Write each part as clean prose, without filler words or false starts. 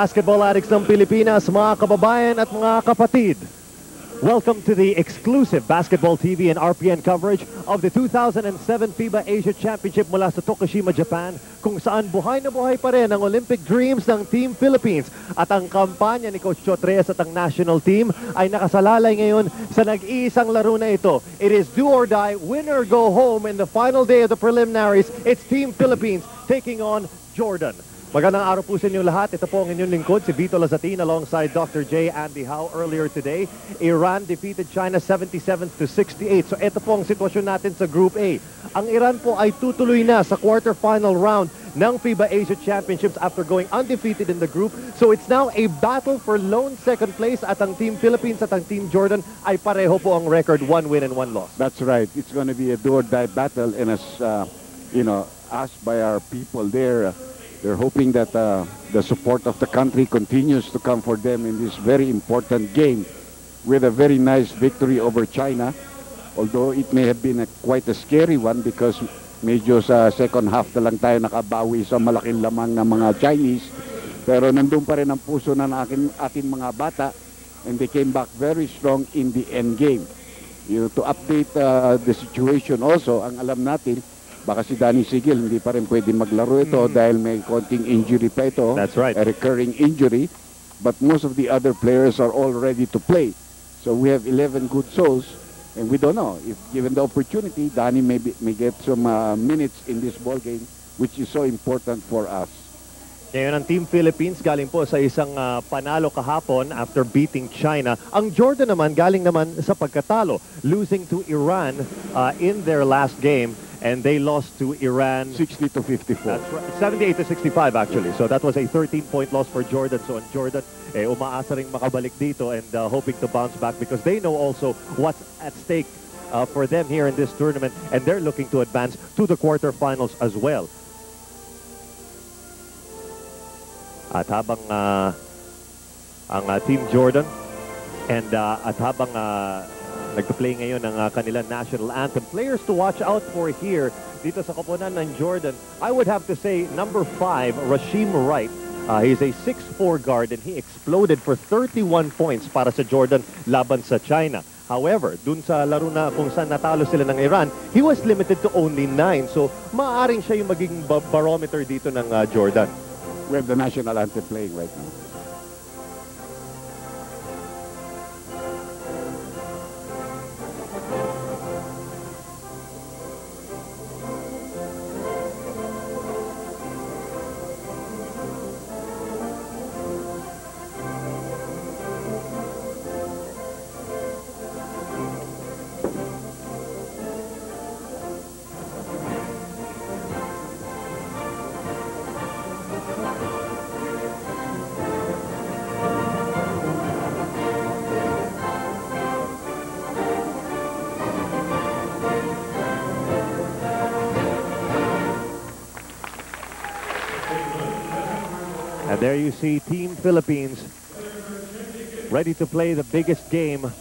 Basketball addicts ng Pilipinas, mga kababayan at mga kapatid. Welcome to the exclusive Basketball TV and RPN coverage of the 2007 FIBA Asia Championship mula sa Tokushima, Japan, kung saan buhay na buhay pa rin ang Olympic dreams ng Team Philippines. At ang kampanya ni Coach Chot Reyes at ang national team ay nakasalalay ngayon sa nag-iisang laro na ito. It is do or die, win or go home in the final day of the preliminaries. It's Team Philippines taking on Jordan. Magandang araw po sa inyo lahat. Ito po ang inyong lingkod, si Vito Lazatin alongside Dr. J. Andy Howe. Earlier today, Iran defeated China 77-68. So ito po ang sitwasyon natin sa Group A. Ang Iran po ay tutuloy na sa quarterfinal round ng FIBA Asia Championships after going undefeated in the group. So it's now a battle for lone second place at ang Team Philippines at ang Team Jordan ay pareho po ang record, 1 win and 1 loss. That's right. It's going to be a do-or-die battle, and as asked by our people there, they're hoping that the support of the country continues to come for them in this very important game with a very nice victory over China. Although it may have been quite a scary one because medyo sa second half na lang tayo nakabawi sa malaking lamang ng mga Chinese. Pero nandun pa rin ang puso ng ating mga bata, and they came back very strong in the end game. To update the situation also, ang alam natin, baka si Danny Sigil hindi pa rin pwede maglaro ito dahil may konting injury pa ito. That's right. A recurring injury. But most of the other players are all ready to play. So we have 11 good souls, and we don't know if given the opportunity, Danny may get some minutes in this ball game, which is so important for us. Ngayon ang Team Philippines galing po sa isang panalo kahapon after beating China. Ang Jordan naman galing naman sa pagkatalo, losing to Iran in their last game. And they lost to Iran 60-54. That's right, 78-65 actually. So that was a 13-point loss for Jordan. So on Jordan, umaasa ring makabalik dito and hoping to bounce back because they know also what's at stake for them here in this tournament, and they're looking to advance to the quarterfinals as well. At habang ang Team Jordan and at habang nagpa-play ngayon ng kanilang national anthem. Players to watch out for here dito sa koponan ng Jordan. I would have to say number 5, Rasheem Wright. He's a 6'4" guard and he exploded for 31 points para sa Jordan laban sa China. However, dun sa laro na kung saan natalo sila ng Iran, he was limited to only 9. So maaaring siya yung magiging barometer dito ng Jordan. We have the national anthem playing right now. And there you see Team Philippines ready to play the biggest game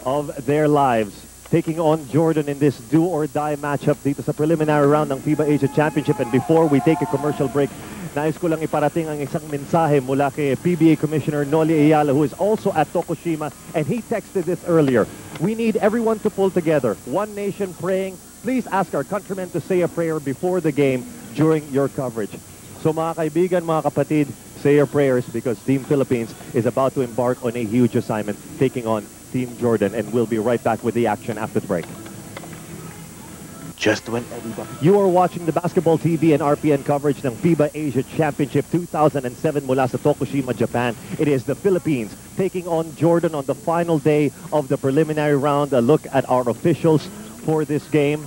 of their lives, taking on Jordan in this do-or-die matchup dito sa preliminary round ng FIBA Asia Championship. And before we take a commercial break, nais ko lang iparating ang isang mensahe mula kay PBA Commissioner Noli Ayala, who is also at Tokushima, and he texted this earlier. We need everyone to pull together. One nation praying. Please ask our countrymen to say a prayer before the game during your coverage. So mga kaibigan, mga kapatid, say your prayers because Team Philippines is about to embark on a huge assignment taking on Team Jordan, and we'll be right back with the action after the break. Just when You are watching the Basketball TV and RPN coverage ng FIBA Asia Championship 2007 mula sa Tokushima, Japan. It is the Philippines taking on Jordan on the final day of the preliminary round. A look at our officials for this game.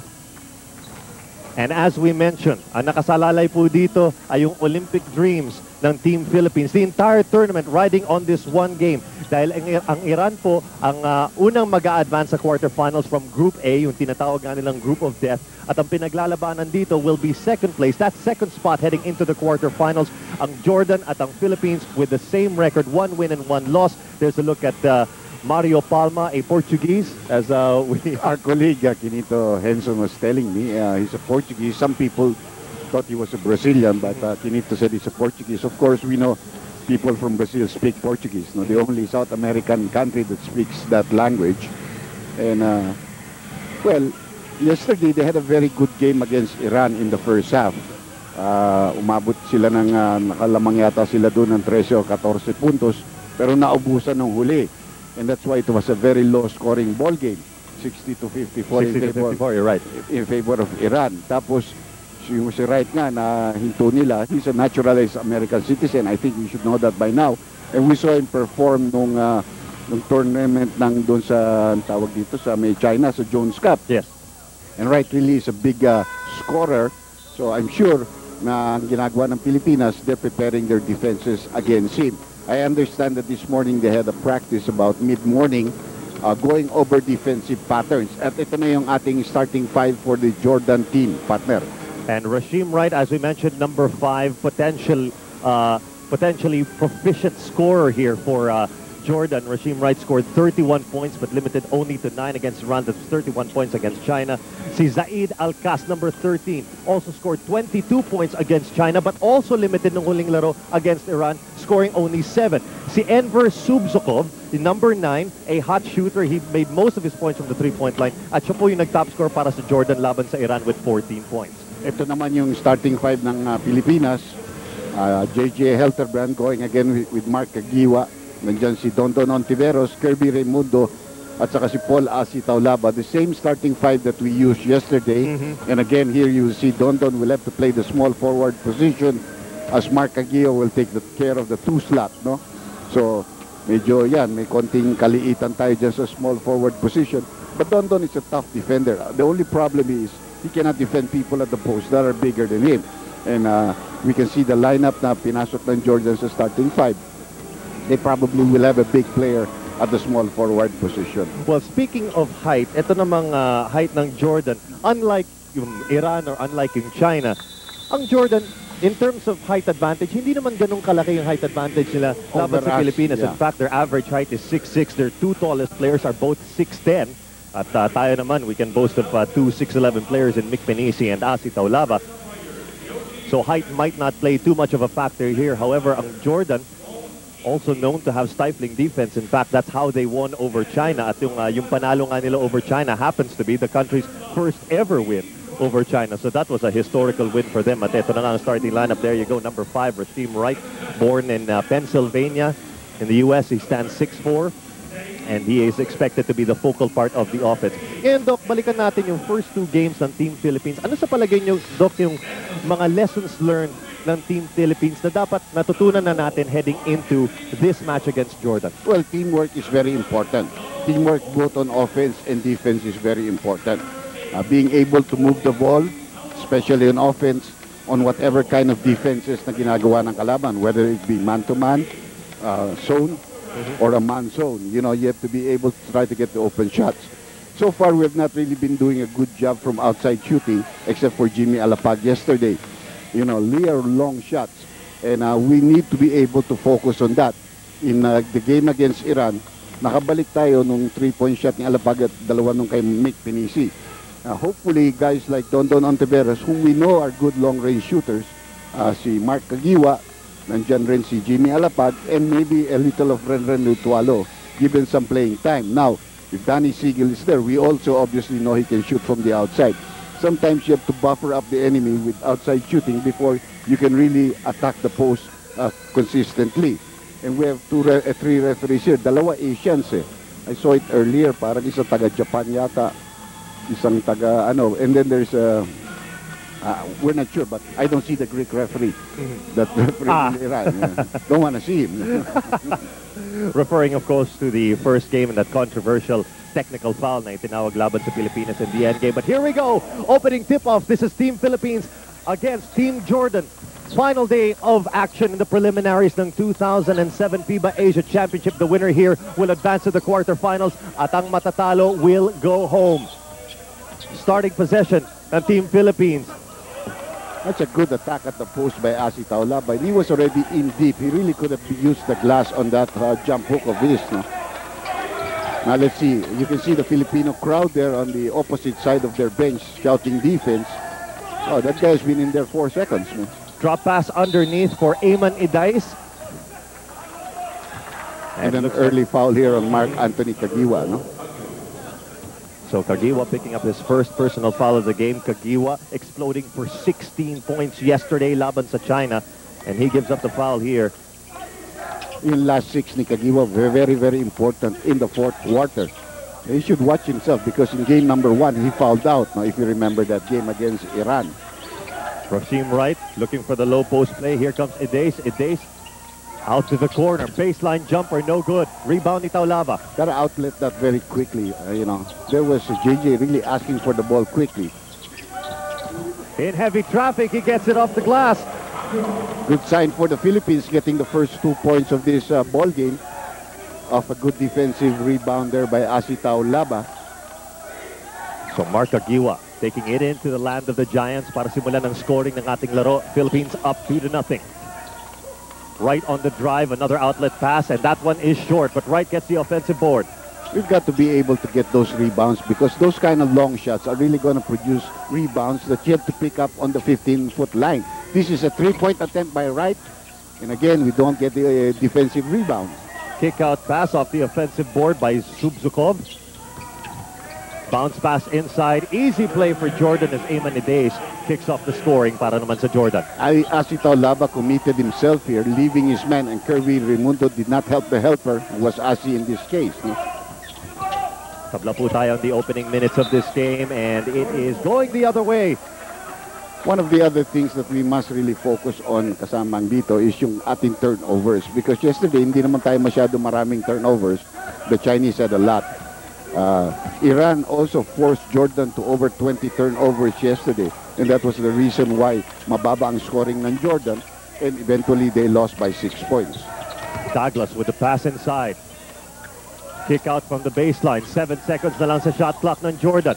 And as we mentioned, ang nakasalalay po dito ay yung Olympic dreams ng Team Philippines. The entire tournament riding on this one game. Dahil ang Iran po ang unang mag-a-advance sa quarterfinals from Group A, yung tinatawag nga nilang Group of Death. At ang pinaglalabanan dito will be second place. That second spot heading into the quarterfinals. Ang Jordan at ang Philippines with the same record, 1 win and 1 loss. There's a look at Mario Palma, a Portuguese, as our colleague Quinito Henson was telling me, he's a Portuguese. Some people thought he was a Brazilian, but Quinito said he's a Portuguese. Of course, we know people from Brazil speak Portuguese. No, the only South American country that speaks that language. And well, yesterday they had a very good game against Iran in the first half. Umabot sila ng nakalamang yata sila doon ng 13 o 14 puntos, pero naubusan ng huli. And that's why it was a very low-scoring ball game. 60-54 you're right. In favor of Iran. Tapos, yung si Wright nga na hinto nila, he's a naturalized American citizen. I think we should know that by now. And we saw him perform nung tournament ng doon sa tawag dito sa may China, sa Jones Cup. Yes. And Wright really is a big scorer. So I'm sure na ang ginagawa ng Pilipinas, they're preparing their defenses against him. I understand that this morning they had a practice about mid-morning going over defensive patterns. At ito na yung ating starting five for the Jordan team, partner. And Rasheem Wright, as we mentioned, number 5, potentially proficient scorer here for Jordan. Rasheem Wright scored 31 points but limited only to 9 against Iran. That's 31 points against China. Si Zaid Alkas, number 13, also scored 22 points against China but also limited ng huling laro against Iran, scoring only 7. Si Enver Subzokov, the number 9, a hot shooter. He made most of his points from the three-point line. At siya po yung nag-top score para sa Jordan laban sa Iran with 14 points. Ito naman yung starting five ng Pilipinas. JJ Helterbrand going again with Mark Caguiwa. Nandiyan si Dondon Ontiveros, Kirby Raimundo, at saka si Paul Asi Taulaba. The same starting five that we used yesterday. And again, here you see Dondon will have to play the small forward position as Mark Caguiwa will take care of the 2 slot. No? So, medyo yan, may konting kaliitan tayo dyan sa small forward position. But Dondon is a tough defender. The only problem is he cannot defend people at the post that are bigger than him. And we can see the lineup na pinasok ng Jordan sa starting five. They probably will have a big player at the small forward position. Well, speaking of height, ito namang height ng Jordan, unlike yung Iran or unlike yung China, ang Jordan, in terms of height advantage, hindi naman ganun kalaki yung height advantage nila laban sa Pilipinas. Yeah. In fact, their average height is 6'6". Their 2 tallest players are both 6'10". At tayo naman, we can boast of 2 6'11" players in Mick Penisi and Asi Taulaba. So height might not play too much of a factor here. However, ang Jordan, also known to have stifling defense. In fact, that's how they won over China. At yung panalo nga nila over China happens to be the country's first ever win over China. So that was a historical win for them. At ito na nga ang starting lineup. There you go, number 5, Rasheem Wright, born in Pennsylvania. In the U.S., he stands 6'4". And he is expected to be the focal part of the offense. And Doc, balikan natin yung first 2 games ng Team Philippines. Ano sa palagay niyo, Doc, yung mga lessons learned ng Team Philippines na dapat natutunan na natin heading into this match against Jordan? Well, teamwork is very important. Teamwork both on offense and defense is very important. Being able to move the ball, especially on offense, on whatever kind of defenses na ginagawa ng kalaban, whether it be man-to-man, zone, or a man zone. You know, you have to be able to try to get the open shots. So far, we have not really been doing a good job from outside shooting, except for Jimmy Alapag yesterday. You know, near long shots. And we need to be able to focus on that. In the game against Iran, nakabalik tayo nung 3-point shot ni Alapag at 2 nung kay Mick Penisi. Hopefully, guys like Dondon Ontiveros, whom we know are good long-range shooters, si Mark Caguiwa, nandiyan rin si Jimmy Alapag, and maybe a little of Renren Lutualo, given some playing time. Now, if Danny Siegel is there, we also obviously know he can shoot from the outside. Sometimes you have to buffer up the enemy with outside shooting before you can really attack the post consistently. And we have 3 referees here. 2 Asians eh. I saw it earlier, parang isang taga-Japan yata, isang taga-ano, and then there's a we're not sure, but I don't see the Greek referee. That referee in Iran. Don't want to see him. Referring, of course, to the first game in that controversial technical foul na itinawag laban sa Pilipinas in the end game. But here we go. Opening tip-off. This is Team Philippines against Team Jordan. Final day of action in the preliminaries ng 2007 FIBA Asia Championship. The winner here will advance to the quarterfinals at ang matatalo will go home. Starting possession ng Team Philippines. That's a good attack at the post by Asi Taulaba. He was already in deep. He really could have used the glass on that jump hook of his. No? Now let's see. You can see the Filipino crowd there on the opposite side of their bench shouting defense. Oh, that guy's been in there 4 seconds. Man. Drop pass underneath for Ayman Idais. And an looks early foul here on Mark Anthony Kagiwa, no? So Kagiwa picking up his first personal foul of the game. Kagiwa exploding for 16 points yesterday laban sa China. And he gives up the foul here. In last 6 ni Kagiwa, very, very important in the fourth quarter. He should watch himself because in game number 1, he fouled out. Now, if you remember that game against Iran. Rasheem Wright looking for the low post play. Here comes Edace. Edace out to the corner. Baseline jumper, no good. Rebound ni Taulava. Gotta outlet that very quickly. You know, there was JJ really asking for the ball quickly. In heavy traffic, he gets it off the glass. Good sign for the Philippines getting the first 2 points of this ball game. Off a good defensive rebound there by Asi Taulava. So Mark Kagiwa taking it into the land of the Giants para simulan ng scoring ng ating laro. Philippines up 2-0. Wright on the drive, another outlet pass, and that one is short, but Wright gets the offensive board. We've got to be able to get those rebounds because those kind of long shots are really going to produce rebounds that you have to pick up on the 15-foot line. This is a 3-point attempt by Wright, and again, we don't get the defensive rebound. Kick out pass off the offensive board by Subzukov. Bounce pass inside. Easy play for Jordan as Ayman Edace kicks off the scoring para naman sa Jordan. Asi Taulava committed himself here, leaving his man, and Kirby Raimundo did not help the helper, who was Asi in this case. No? Tabla po tayo on the opening minutes of this game, and it is going the other way. One of the other things that we must really focus on kasamang dito is yung ating turnovers. Because yesterday, hindi naman tayo masyado maraming turnovers. The Chinese had a lot. Iran also forced Jordan to over 20 turnovers yesterday. And that was the reason why mababa ang scoring ng Jordan. And eventually, they lost by 6 points. Douglas with the pass inside. Kick out from the baseline. 7 seconds na lang sa shot clock ng Jordan.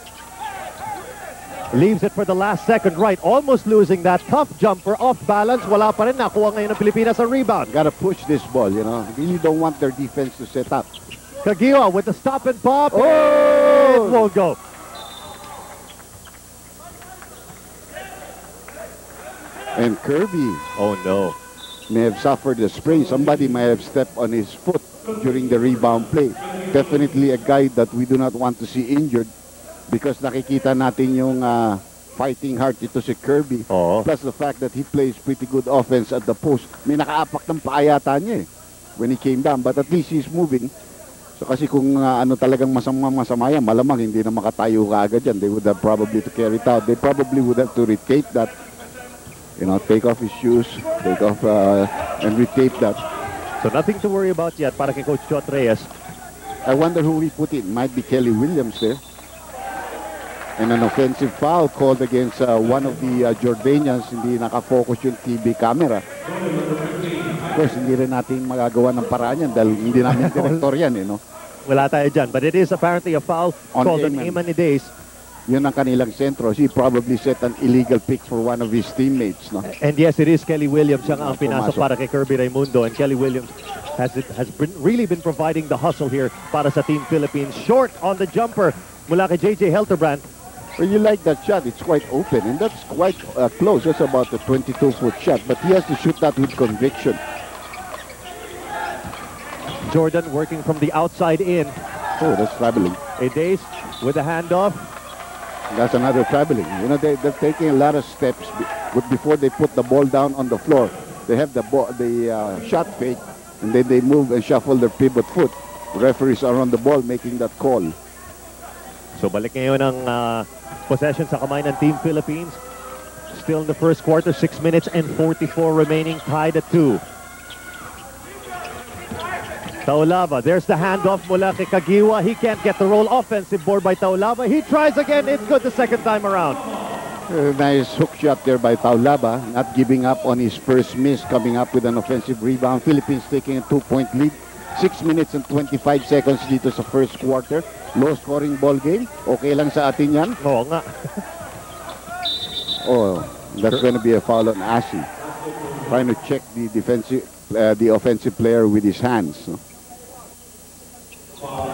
Leaves it for the last second. Right, almost losing that tough jumper off balance. Wala pa rin. Nakuha ngayon ng Pilipinas ang rebound. Gotta push this ball, you know. Really don't want their defense to set up. Kagiwa with the stop and pop. Oh! It won't go. And Kirby, oh no, may have suffered a sprain. Somebody may have stepped on his foot during the rebound play. Definitely a guy that we do not want to see injured because nakikita natin yung fighting heart ito si Kirby. Oo. Plus the fact that he plays pretty good offense at the post. May nakaapak ng paayata niya when he came down. But at least he's moving. So kasi kung ano talagang masama yan, malamang hindi na makatayo kaagad yan. They would have probably to carry it out. They probably would have to retape that. You know, take off his shoes, take off and retape that. So nothing to worry about yet para kay Coach Chot Reyes. I wonder who we put in. Might be Kelly Williams there. And an offensive foul called against one of the Jordanians. Hindi nakafocus yung TV camera. Of course, hindi rin natin magagawa ng paraan yan dahil hindi namin director yan, you know. Wala tayo dyan. But it is apparently a foul On called on Ayman. Ayman Edace. Yun ang kanilang sentro. He probably set an illegal pick for one of his teammates, no? And yes, it is Kelly Williams ang pinasok Pumasok. para kay Kirby Raimundo. And Kelly Williams has really been providing the hustle here para sa Team Philippines. Short on the jumper mula kay JJ Helterbrand. When you like that shot, it's quite open. And that's quite close. That's about a 22-foot shot. But he has to shoot that with conviction. Jordan working from the outside in. Oh, that's traveling. Edace with a handoff. That's another traveling. You know, they're taking a lot of steps before they put the ball down on the floor. They have the shot fake, and then they move and shuffle their pivot foot. Referees are on the ball making that call. So balik ngayon ang possession sa kamay ng Team Philippines. Still in the first quarter, 6 minutes and 44 remaining, tied at 2. Taulava, there's the handoff mula kay Kagiwa. He can't get the roll. Offensive board by Taulava. He tries again. It's good the second time around. Nice hook shot there by Taulava, not giving up on his first miss, coming up with an offensive rebound. Philippines taking a 2-point lead. 6 minutes and 25 seconds dito sa first quarter. Low scoring ball game. Okay lang sa atin yan. Oo nga. Oh, that's going to be a foul on Asi. Trying to check the offensive player with his hands. No?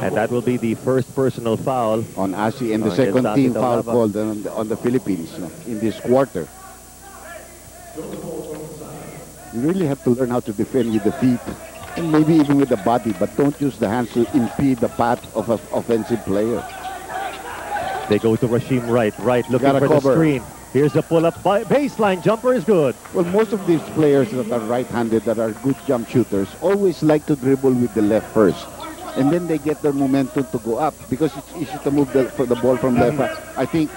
And that will be the first personal foul On Asi, and the against second team Asi foul Taulava. called on the Philippines, no, in this quarter. You really have to learn how to defend with the feet. And maybe even with the body, but don't use the hands to impede the path of an offensive player. They go to Rasheem Wright. Wright looking Gotta for the cover. screen. Here's the pull-up baseline jumper is good. Well, most of these players that are right-handed, that are good jump shooters, always like to dribble with the left first. And then they get their momentum to go up because it's easy to move the ball from left. I think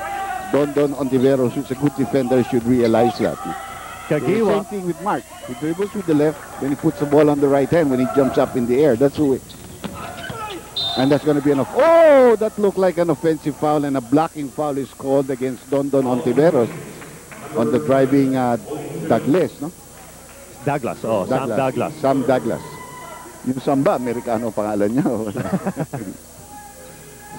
Don Ontiveros, who's a good defender, should realize that. Kagiwa. Same thing with Mark. He dribbles with the left, then he puts the ball on the right hand when he jumps up in the air. That's the way. And that's going to be enough. Oh, that looked like an offensive foul, and a blocking foul is called against Don Ontiveros on the driving Douglas, no? Douglas, oh, Sam Douglas. Sam Douglas. Yung Samba, Amerikano pangalan niya.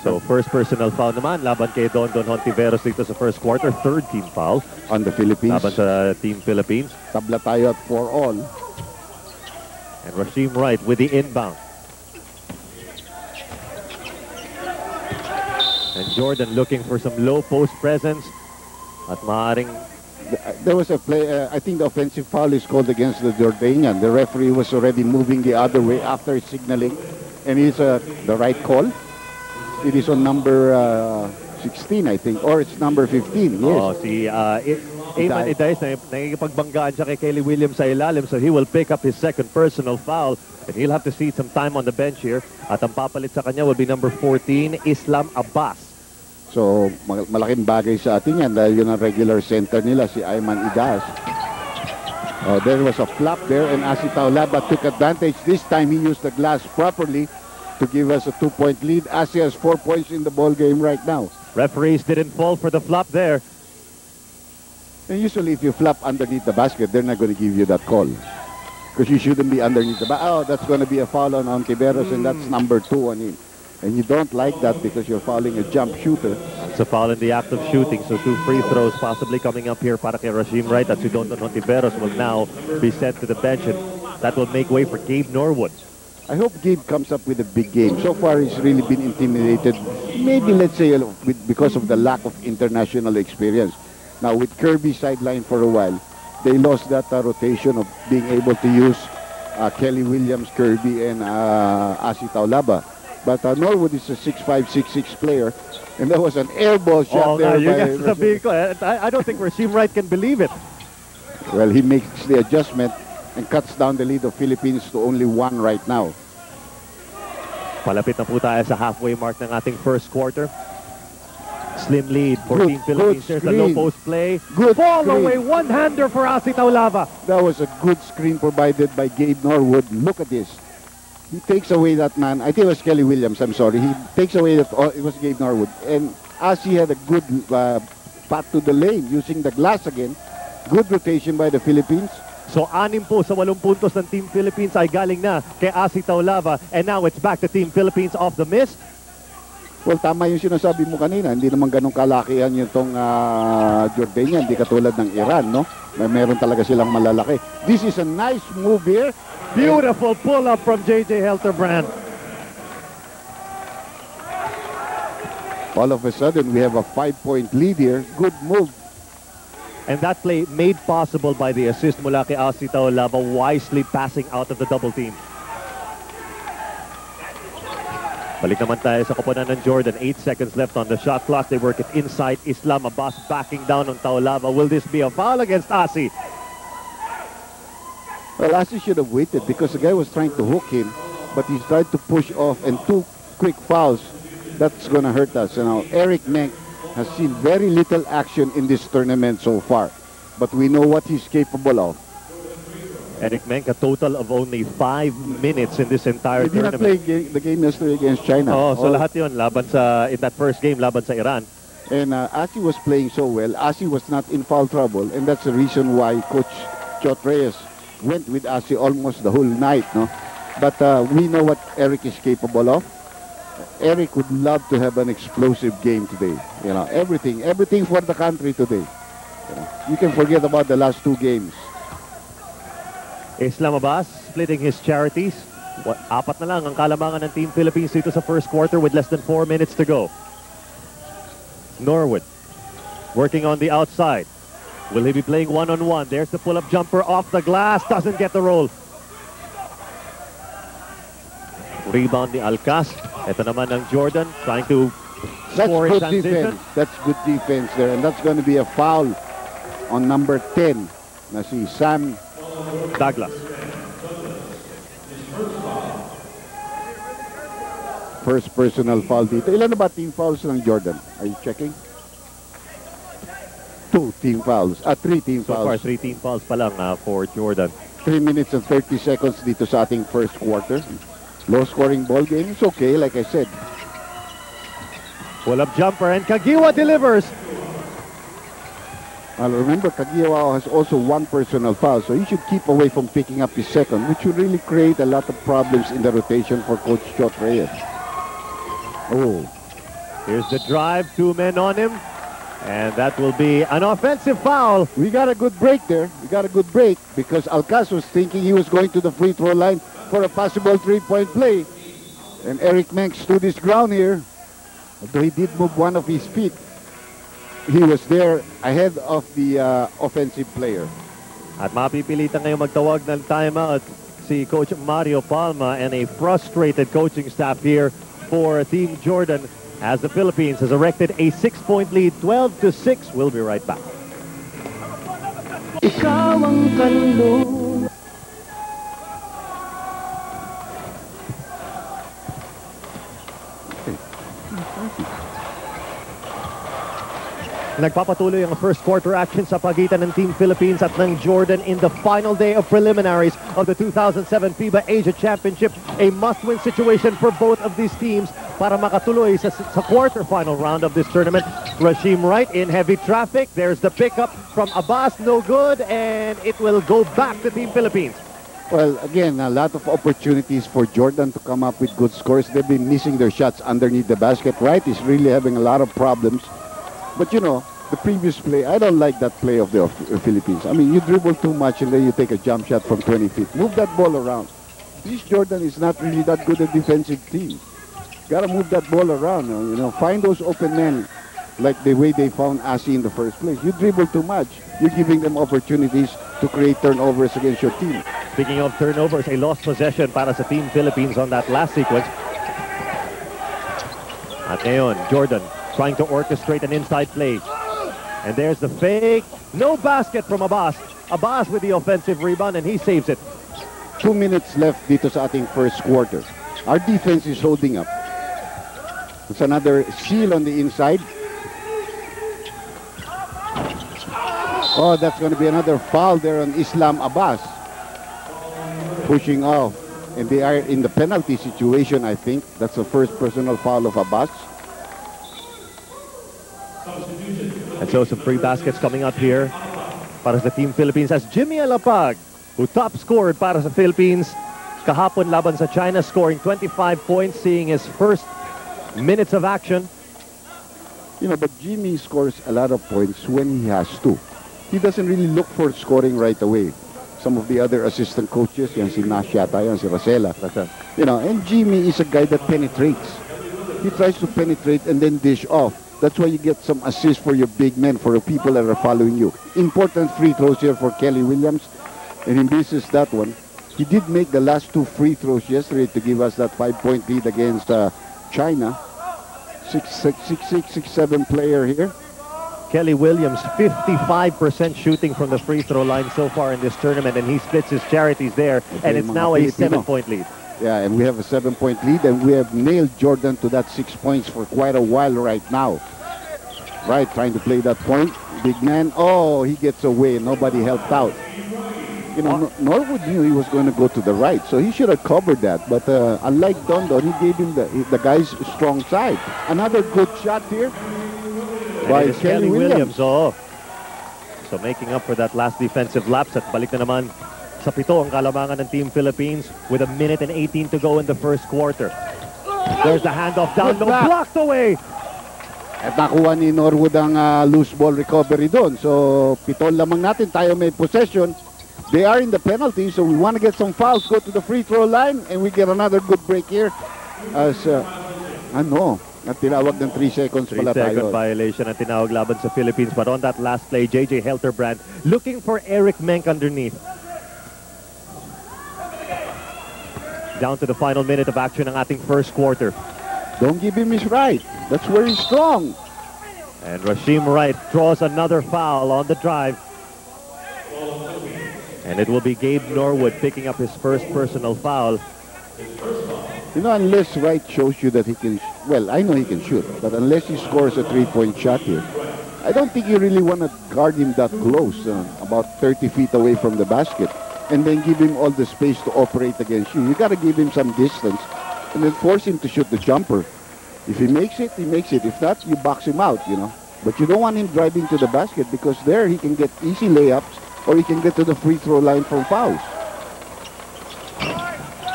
So, first personal foul naman, laban kay Don Hontiveros dito sa first quarter. Third team foul. On the Philippines. Laban sa Team Philippines. Tabla tayo at 4-all. And Rasheem Wright with the inbound. And Jordan looking for some low post presence. At maaaring... There was a play, I think the offensive foul is called against the Jordanian. The referee was already moving the other way after signaling. And it's the right call. It is on number 16, I think. Or it's number 15, yes. Oh, si Ayman Idais, nangipagbanggaan siya kay Kelly Williams sa ilalim. So he will pick up his second personal foul. And he'll have to see some time on the bench here. At ang papalit sa kanya will be number 14, Islam Abbas. So, malaking bagay sa atin yan dahil yun ang regular center nila, si Ayman Idas. Oh, there was a flop there and Asi Taulaba took advantage. This time he used the glass properly to give us a 2-point lead. Asi has 4 points in the ball game right now. Referees didn't fall for the flop there. And usually if you flop underneath the basket, they're not going to give you that call. Because you shouldn't be underneath the basket. Oh, that's going to be a foul on Ontiveros and that's number 2 on him. And you don't like that because you're fouling a jump shooter. It's a foul in the act of shooting. So 2 free throws possibly coming up here para kay Rasheem Wright. At si Don Hontiveros will now be sent to the bench. And that will make way for Gabe Norwood. I hope Gabe comes up with a big game. So far, he's really been intimidated. Maybe, let's say, because of the lack of international experience. Now, with Kirby sidelined for a while, they lost that rotation of being able to use Kelly Williams, Kirby, and Asi Taulaba. But Norwood is a 6'5", 6'6" player. And that was an air ball shot there. I don't think Rasheem Wright can believe it. Well, he makes the adjustment and cuts down the lead of Philippines to only 1 right now. Palapit na po tayo sa halfway mark ng ating first quarter. Slim lead for Team Philippines. There's a low post play. Good Fall screen. away, one-hander for Asi Taulaba. That was a good screen provided by Gabe Norwood. Look at this. He takes away that man. I think it was Kelly Williams, I'm sorry. He takes away that, it was Gabe Norwood. And Asi had a good path to the lane using the glass again. Good rotation by the Philippines. So 6 po sa 8 puntos ng Team Philippines ay galing na kay Asi Taulaba. And now it's back to Team Philippines off the miss. Well, tama yung sinasabi mo kanina. Hindi naman ganun kalakihan yung tong Jordanian. Hindi katulad ng Iran, no? Meron talaga silang malalaki. This is a nice move here. Beautiful pull-up from J.J. Helterbrand. All of a sudden, we have a 5-point lead here. Good move. And that play made possible by the assist mula kay Asi Taulaba, wisely passing out of the double team. Balik naman tayo sa koponan ng Jordan. 8 seconds left on the shot clock. They work it inside. Islam Abbas backing down on Taulaba. Will this be a foul against Asi? Well, Asi should have waited because the guy was trying to hook him, but he tried to push off and 2 quick fouls. That's going to hurt us. You know, Eric Menk has seen very little action in this tournament so far, but we know what he's capable of. Eric Menk, a total of only 5 minutes in this entire He did not tournament. play the game yesterday against China. Oh, so lahat yun, laban sa, in that first game, laban sa Iran. And Asi was playing so well. Asi was not in foul trouble, and that's the reason why Coach Chot Reyes went with Asi almost the whole night, no? But we know what Eric is capable of. Eric would love to have an explosive game today. You know, everything for the country today. You can forget about the last 2 games. Islam Abbas splitting his charities. 4 na lang ang kalamangan ng Team Philippines dito sa first quarter with less than 4 minutes to go. Norwood working on the outside. Will he be playing one-on-one? There's the pull-up jumper off the glass. Doesn't get the roll. Rebound ni Alcaz. Ito naman ng Jordan trying to That's score in good transition. defense. That's good defense there. And that's going to be a foul on number 10 na si Sam Douglas. First personal foul dito. Ilan na ba team fouls ng Jordan? Are you checking? 2 team fouls. 3 team So far, fouls. 3 team fouls pa lang for Jordan. 3 minutes and 30 seconds dito sa ating first quarter. Low scoring ball game. It's okay, like I said. Pull-up jumper and Kagiwa delivers. Remember, Kagiwa has also 1 personal foul, so he should keep away from picking up his second, which would really create a lot of problems in the rotation for Coach Chot Reyes. Oh, here's the drive, 2 men on him, and that will be an offensive foul. We got a good break there. We got a good break because Alcaz was thinking he was going to the free throw line for a possible 3-point play. And Eric Menk stood his ground here. Although he did move one of his feet, he was there ahead of the offensive player. At mapipilitan ngayong magtawag ng timeout si Coach Mario Palma and a frustrated coaching staff here for Team Jordan as the Philippines has erected a 6-point lead, 12-6. We'll be right back. Ikaw ang kanlungan. Nagpapatuloy ang first quarter action sa pagitan ng Team Philippines at ng Jordan in the final day of preliminaries of the 2007 FIBA Asia Championship. A must-win situation for both of these teams para makatuloy sa quarterfinal round of this tournament. Rasheem Wright in heavy traffic. There's the pickup from Abbas, no good, and it will go back to Team Philippines. Well, again, a lot of opportunities for Jordan to come up with good scores. They've been missing their shots underneath the basket. Wright is really having a lot of problems. But you know, the previous play, I don't like that play of the Philippines. I mean, you dribble too much and then you take a jump shot from 20 feet. Move that ball around. This Jordan is not really that good a defensive team. Gotta move that ball around, you know, find those open men like the way they found Asi in the first place. You dribble too much. You're giving them opportunities to create turnovers against your team. Speaking of turnovers, a lost possession para sa Team Philippines on that last sequence. At ngayon, Jordan trying to orchestrate an inside play. And there's the fake. No basket from Abbas. Abbas with the offensive rebound, and he saves it. 2 minutes left dito sa ating first quarter. Our defense is holding up. It's another seal on the inside. Oh, that's going to be another foul there on Islam Abbas. Pushing off. And they are in the penalty situation, I think. That's the first personal foul of Abbas. And so some free baskets coming up here para sa Team Philippines as Jimmy Alapag, who top scored para sa Philippines kahapon laban sa China, scoring 25 points, seeing his first minutes of action. You know, but Jimmy scores a lot of points when he has to. He doesn't really look for scoring right away. Some of the other assistant coaches, yan si Nash yata, yan si Rosella. You know, and Jimmy is a guy that penetrates. He tries to penetrate and then dish off. That's why you get some assists for your big men, for the people that are following you. Important free throws here for Kelly Williams. And he misses that one. He did make the last 2 free throws yesterday to give us that 5-point lead against China. 6'7" player here. Kelly Williams, 55% shooting from the free throw line so far in this tournament, and he splits his charities there, and it's now a 7-point lead. Yeah, and we have a 7-point lead, and we have nailed Jordan to that 6 points for quite a while right now. Right, trying to play that point. Big man, oh, he gets away. Nobody helped out. You know, Norwood knew he was going to go to the right, so he should have covered that. But unlike Dondon, he gave him the guy's strong side. Another good shot here by Kelly Williams. Oh. So making up for that last defensive lapse at balik na naman sa 7 ang kalamangan ng Team Philippines with 1 minute and 18 to go in the first quarter. There's the handoff down low, blocked away. At nakuha ni Norwood ang loose ball recovery doon. So 7 lamang natin, tayo may possession. They are in the penalty, so we want to get some fouls, go to the free throw line, and we get another good break here. As, at tinawag ng 3 seconds pala tayo. 3-second violation ang tinawag laban sa Philippines. But on that last play, JJ Helterbrand looking for Eric Menk underneath. down to the final minute of action ng ating first quarter. Don't give him his right. That's where he's strong. And Rasheem Wright draws another foul on the drive. And it will be Gabe Norwood picking up his first personal foul. You know, unless Wright shows you that he can, well, I know he can shoot, but unless he scores a three-point shot here, I don't think you really want to guard him that close, about 30 feet away from the basket, and then give him all the space to operate against you. You got to give him some distance, and then force him to shoot the jumper. If he makes it, he makes it. If not, you box him out, you know. But you don't want him driving to the basket because there he can get easy layups or he can get to the free throw line from fouls.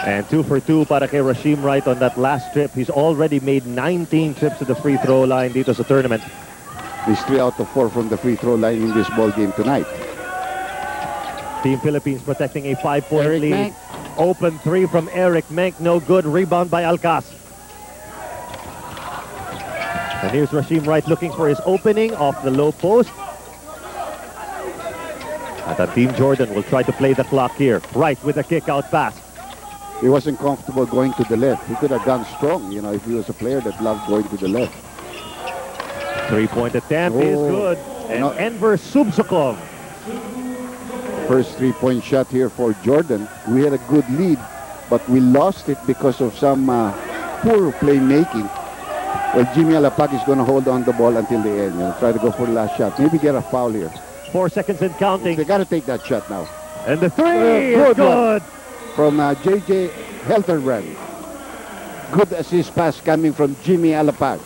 And 2 for 2 para kay Rasheem Wright on that last trip. He's already made 19 trips to the free throw line dito sa tournament. He's 3 out of 4 from the free throw line in this ball game tonight. Team Philippines protecting a 5-point Eric lead. Menk. Open 3 from Eric Menk. No good. Rebound by Alcaz. And here's Rasheem Wright looking for his opening off the low post. And Team Jordan will try to play the clock here. Wright with a kick-out pass. He wasn't comfortable going to the left. He could have gone strong, you know, if he was a player that loved going to the left. Three-point attempt is good. And Enver Subsukov. First three-point shot here for Jordan. We had a good lead, but we lost it because of some poor playmaking. Well, Jimmy Alapag is going to hold on the ball until the end. You know, try to go for the last shot. Maybe get a foul here. 4 seconds and counting. They got to take that shot now. And the three is good. From J.J. Helterbrand. Good assist pass coming from Jimmy Alapag.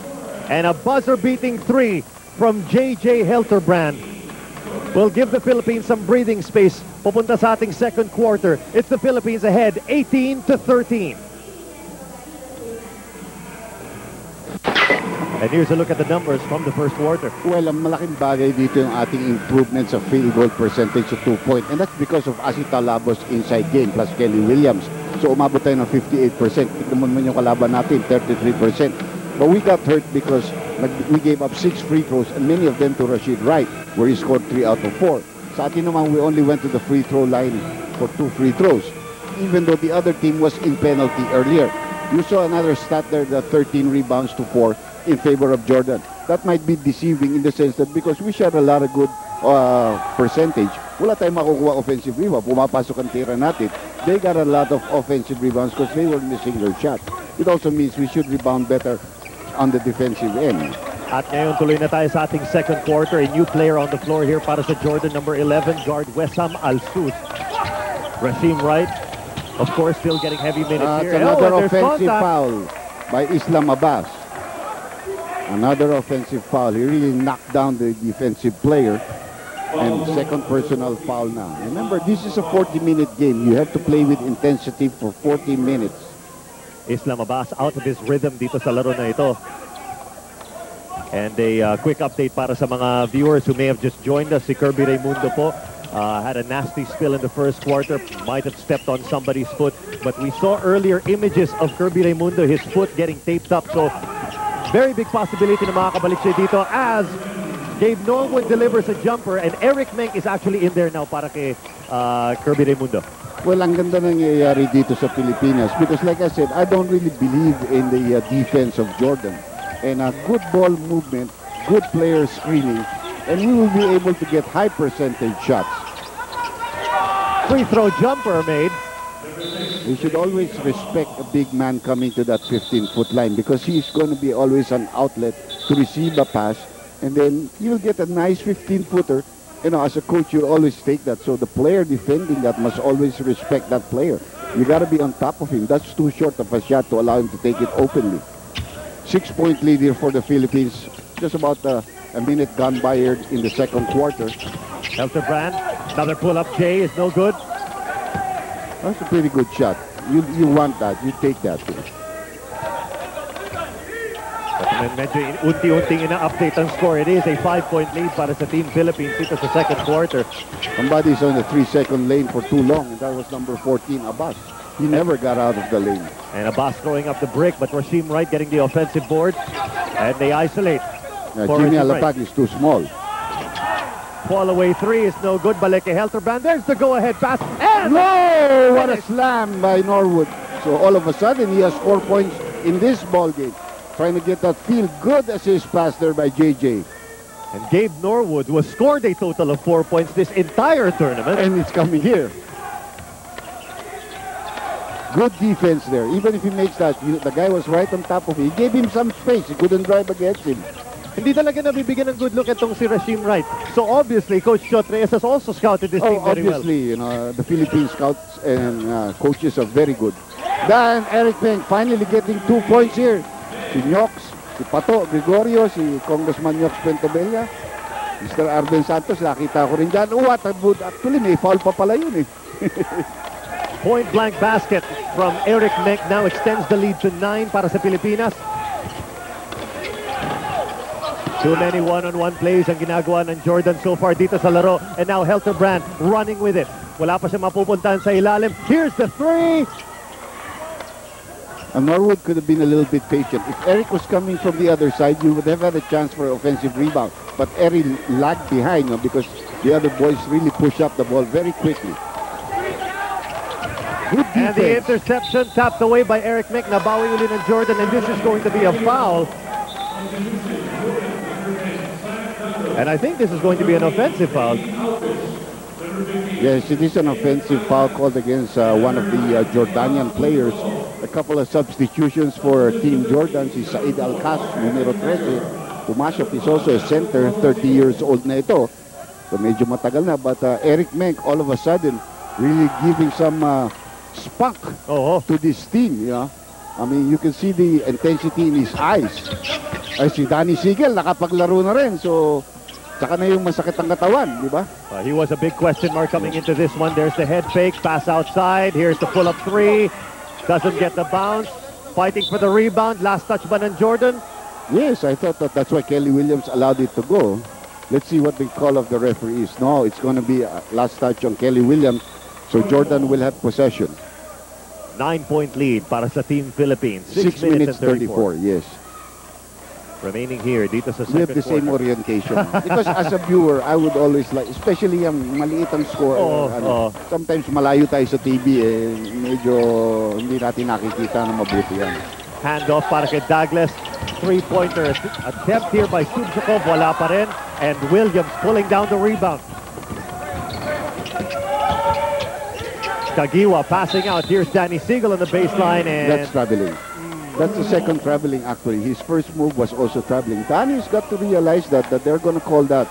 And a buzzer-beating three from J.J. Helterbrand will give the Philippines some breathing space. Pupunta sa ating second quarter. It's the Philippines ahead, 18-13. And here's a look at the numbers from the first quarter. Well, ang malaking bagay dito yung ating improvement sa field goal percentage sa 2-point. And that's because of Asita Labos inside game plus Kelly Williams. So umabot tayo ng 58%. Tignan mo naman yung kalaban natin, 33%. But we got hurt because we gave up 6 free throws and many of them to Rashid Wright, where he scored 3 out of 4. Sa atin naman, we only went to the free throw line for 2 free throws, even though the other team was in penalty earlier. You saw another stat there, the 13 rebounds to 4 in favor of Jordan. That might be deceiving in the sense that because we shot a lot of good percentage, wala tayong makukuha offensive rebound. Pumapasok ang tira natin. They got a lot of offensive rebounds because they were missing their shot. It also means we should rebound better on the defensive end. At ngayon, tuloy na tayo sa ating second quarter. A new player on the floor here para sa Jordan, number 11, guard Wessam Alsus. Rasheem Wright, of course, still getting heavy minutes here. Another offensive foul by Islam Abbas. Another offensive foul. He really knocked down the defensive player. And second personal foul now. Remember, this is a 40-minute game. You have to play with intensity for 40 minutes. Islam Abbas out of his rhythm dito sa laro na ito. And a quick update para sa mga viewers who may have just joined us. Si Kirby Raimundo po had a nasty spill in the first quarter. Might have stepped on somebody's foot. But we saw earlier images of Kirby Raimundo, his foot getting taped up. So very big possibility na makakabalik siya dito as Gabe Norwood delivers a jumper and Eric Menk is actually in there now para kay Kirby Raimundo. Well, ang ganda nangyayari dito sa Pilipinas because like I said, I don't really believe in the defense of Jordan. And a good ball movement, good player screening, and we will be able to get high percentage shots. Free throw jumper made. We should always respect a big man coming to that 15-foot line because he's going to be always an outlet to receive a pass, and then you'll get a nice 15-footer. You know, as a coach, you always take that. So the player defending that must always respect that player. You got to be on top of him. That's too short of a shot to allow him to take it openly. 6-point lead here for the Philippines. Just about a minute gone by here in the second quarter. Helterbrand, another pull-up J is no good. That's a pretty good shot. You want that. You take that. But medyo unti-unting ina-update ang score. It is a 5-point lead para sa Team Philippines dito sa second quarter. Somebody's on the 3-second lane for too long, and that was number 14, Abbas. He never got out of the lane. And Abbas throwing up the brick, but Rasheem Wright getting the offensive board. And they isolate. Jimmy Alapag is too small. Fall away three is no good. Baleke Helterbrand. There's the go-ahead pass. And no! What a slam by Norwood. So all of a sudden, he has 4 points in this ball game. Trying to get that feel-good assist pass there by JJ. And Gabe Norwood was scored a total of 4 points this entire tournament. And it's coming here. Good defense there. Even if he makes that, the guy was right on top of him. He gave him some space. He couldn't drive against him. Hindi talaga nabibigyan ng good look itong si Rashim Wright. So obviously, Coach Chot Reyes has also scouted this team very well. Obviously, the Philippine scouts and coaches are very good. Then Eric Meng finally getting 2 points here. Si Nyox, si Pato Gregorio, si Congressman Nyox Pentabella, Mr. Arben Santos, nakita ko rin dyan. Actually, may foul pa pala yun eh. Point-blank basket from Eric Meng now extends the lead to 9 para sa Pilipinas. Too many one-on-one plays ang ginagawa ng Jordan so far dito sa laro. And now Helterbrand running with it. Wala pa siya mapupuntahan sa ilalim. Here's the three! And Norwood could have been a little bit patient. If Eric was coming from the other side, you would have had a chance for offensive rebound. But Eric lagged behind because the other boys really push up the ball very quickly. Good defense. And the interception tapped away by Eric Meng. Nabawi uli ng Jordan, and this is going to be a foul. And I think this is going to be an offensive foul. Yes, it is an offensive foul called against one of the Jordanian players. A couple of substitutions for Team Jordan. Si Said Alkas, numero 13. Pumasok is also a center, 30 years old na ito. So medyo matagal na. But Eric Meng, all of a sudden, really giving some spunk to this team. You know? I mean, you can see the intensity in his eyes. Ay, si Danny Siegel, nakapaglaro na rin. So, saka na yung masakit ang katawan, di ba? He was a big question mark coming into this one. There's the head fake, pass outside. Here's the pull-up three. Doesn't get the bounce. Fighting for the rebound. Last touch ba ng Jordan? Yes, I thought that's why Kelly Williams allowed it to go. Let's see what the call of the referee is. No, it's going to be a last touch on Kelly Williams. So Jordan will have possession. 9-point lead para sa Team Philippines. 6 minutes 34, yes. Remaining here dito sa second We have the same quarter. orientation. Because as a viewer, I would always like, especially yung maliit ang score. Sometimes malayo tayo sa TV, medyo hindi natin nakikita na mabuti yan. Handoff para kay Douglas. Three-pointer attempt here by Subsukov. Wala pa rin. And Williams pulling down the rebound. Kagiwa passing out. Here's Danny Siegel on the baseline. And that's traveling. That's the second traveling, actually. His first move was also traveling. Danny's got to realize that they're going to call that.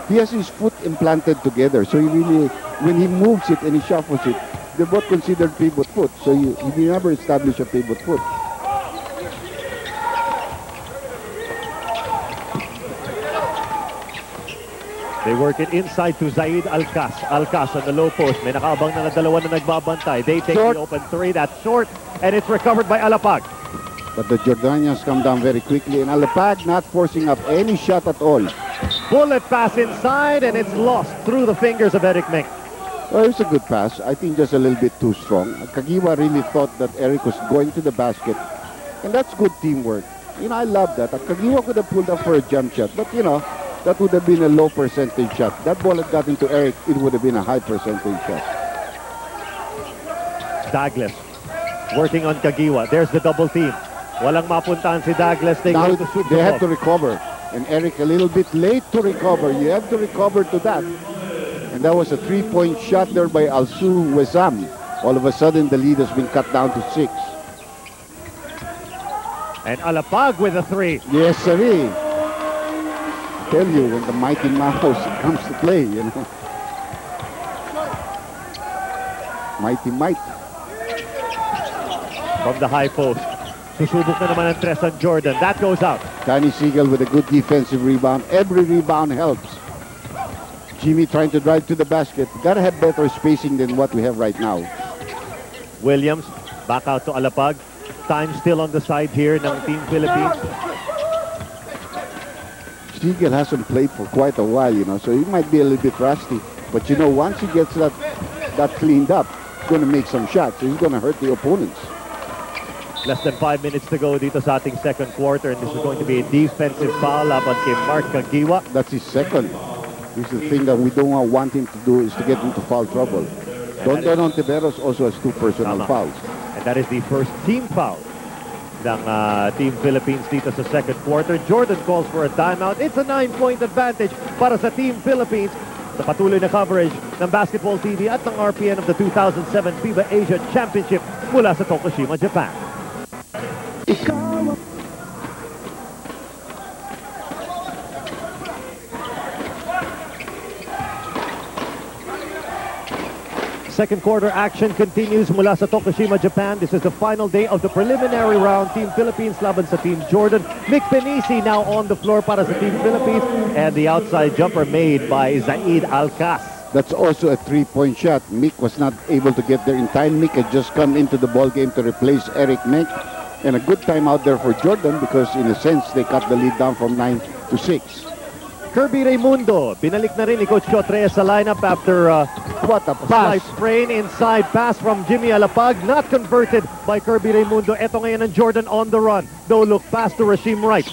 He has his foot implanted together. So he really, when he moves it and he shuffles it, they're both considered pivot foot. So he never established a pivot foot. They work it inside to Zaid Alkas. Alkas on the low post. May nakaabang na dalawa na nagbabantay. They take the open three. That's short. And it's recovered by Alapag. But the Jordanians come down very quickly. And Alapag not forcing up any shot at all. Bullet pass inside. And it's lost through the fingers of Eric Meng. Well, it's a good pass. I think just a little bit too strong. Kagiwa really thought that Eric was going to the basket. And that's good teamwork. You know, I love that. Kagiwa could have pulled up for a jump shot. But, you know, that would have been a low percentage shot. That ball had gotten to Eric, it would have been a high percentage shot. Douglas working on Kagiwa. There's the double team. Walang mapuntahan si Douglas. They now go to Subsukov. they have to recover. And Eric a little bit late to recover. You have to recover to that. And that was a three-point shot there by Alsu Wesam. All of a sudden, the lead has been cut down to 6. And Alapag with a three. Yes, sir. Tell you when the mighty mouse comes to play, you know. Mighty Might. From the high post. Susubok na naman ang tres on Jordan. That goes out. Danny Siegel with a good defensive rebound. Every rebound helps. Jimmy trying to drive to the basket. Gotta have better spacing than what we have right now. Williams back out to Alapag. Time still on the side here ng Team Philippines. Siegel hasn't played for quite a while, you know, so he might be a little bit rusty. But, you know, once he gets that cleaned up, he's going to make some shots. He's going to hurt the opponents. Less than 5 minutes to go dito sa ating second quarter, and this is going to be a defensive foul laban kay Mark Kagiwa. That's his second. This is the thing that we don't want him to do, is to get into foul trouble. Don Ontiveros also has 2 personal fouls. And And that is the first team foul ng Team Philippines dito sa second quarter. Jordan calls for a timeout. It's a 9-point advantage para sa Team Philippines sa patuloy na coverage ng Basketball TV at ng RPN of the 2007 FIBA Asia Championship mula sa Tokushima, Japan. Second quarter action continues mula sa Tokushima, Japan. This is the final day of the preliminary round. Team Philippines laban sa Team Jordan. Mick Penisi now on the floor para sa Team Philippines. And the outside jumper made by Zaid Alcas. That's also a three-point shot. Mick was not able to get there in time. Mick had just come into the ball game to replace Eric Mick. And a good time out there for Jordan because in a sense they cut the lead down from 9 to 6. Kirby Raimundo, binalik na rin ni Coach Chotres sa lineup after What a pass! slight sprain. Inside pass from Jimmy Alapag, not converted by Kirby Raimundo. Ito ngayon ang Jordan on the run. No look pass to Rasheem Wright.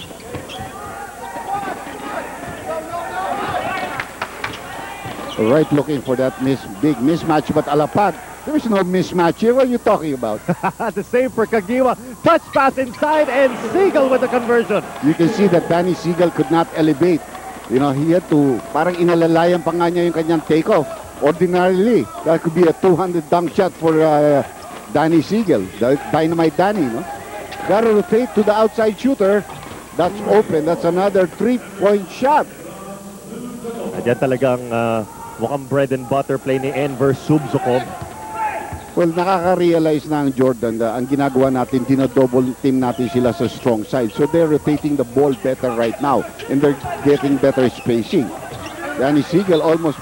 Wright looking for that big mismatch, but Alapag, there is no mismatch here. What are you talking about? The same for Kagiwa. Touch pass inside and Siegel with the conversion. You can see that Danny Siegel could not elevate. You know, he had to, parang inalalayan pa nga niya yung kanyang takeoff. Ordinarily, that could be a 200 dunk shot for Danny Siegel, the Dynamite Danny, no? Gotta rotate to the outside shooter. That's open. That's another three-point shot. Diyan talagang mukhang bread and butter play ni Enver Subzukov. Well, nakaka-realize na ang Jordan ang ginagawa natin, double team natin sila sa strong side. So they're rotating the ball better right now. And they're getting better spacing. Danny Siegel almost,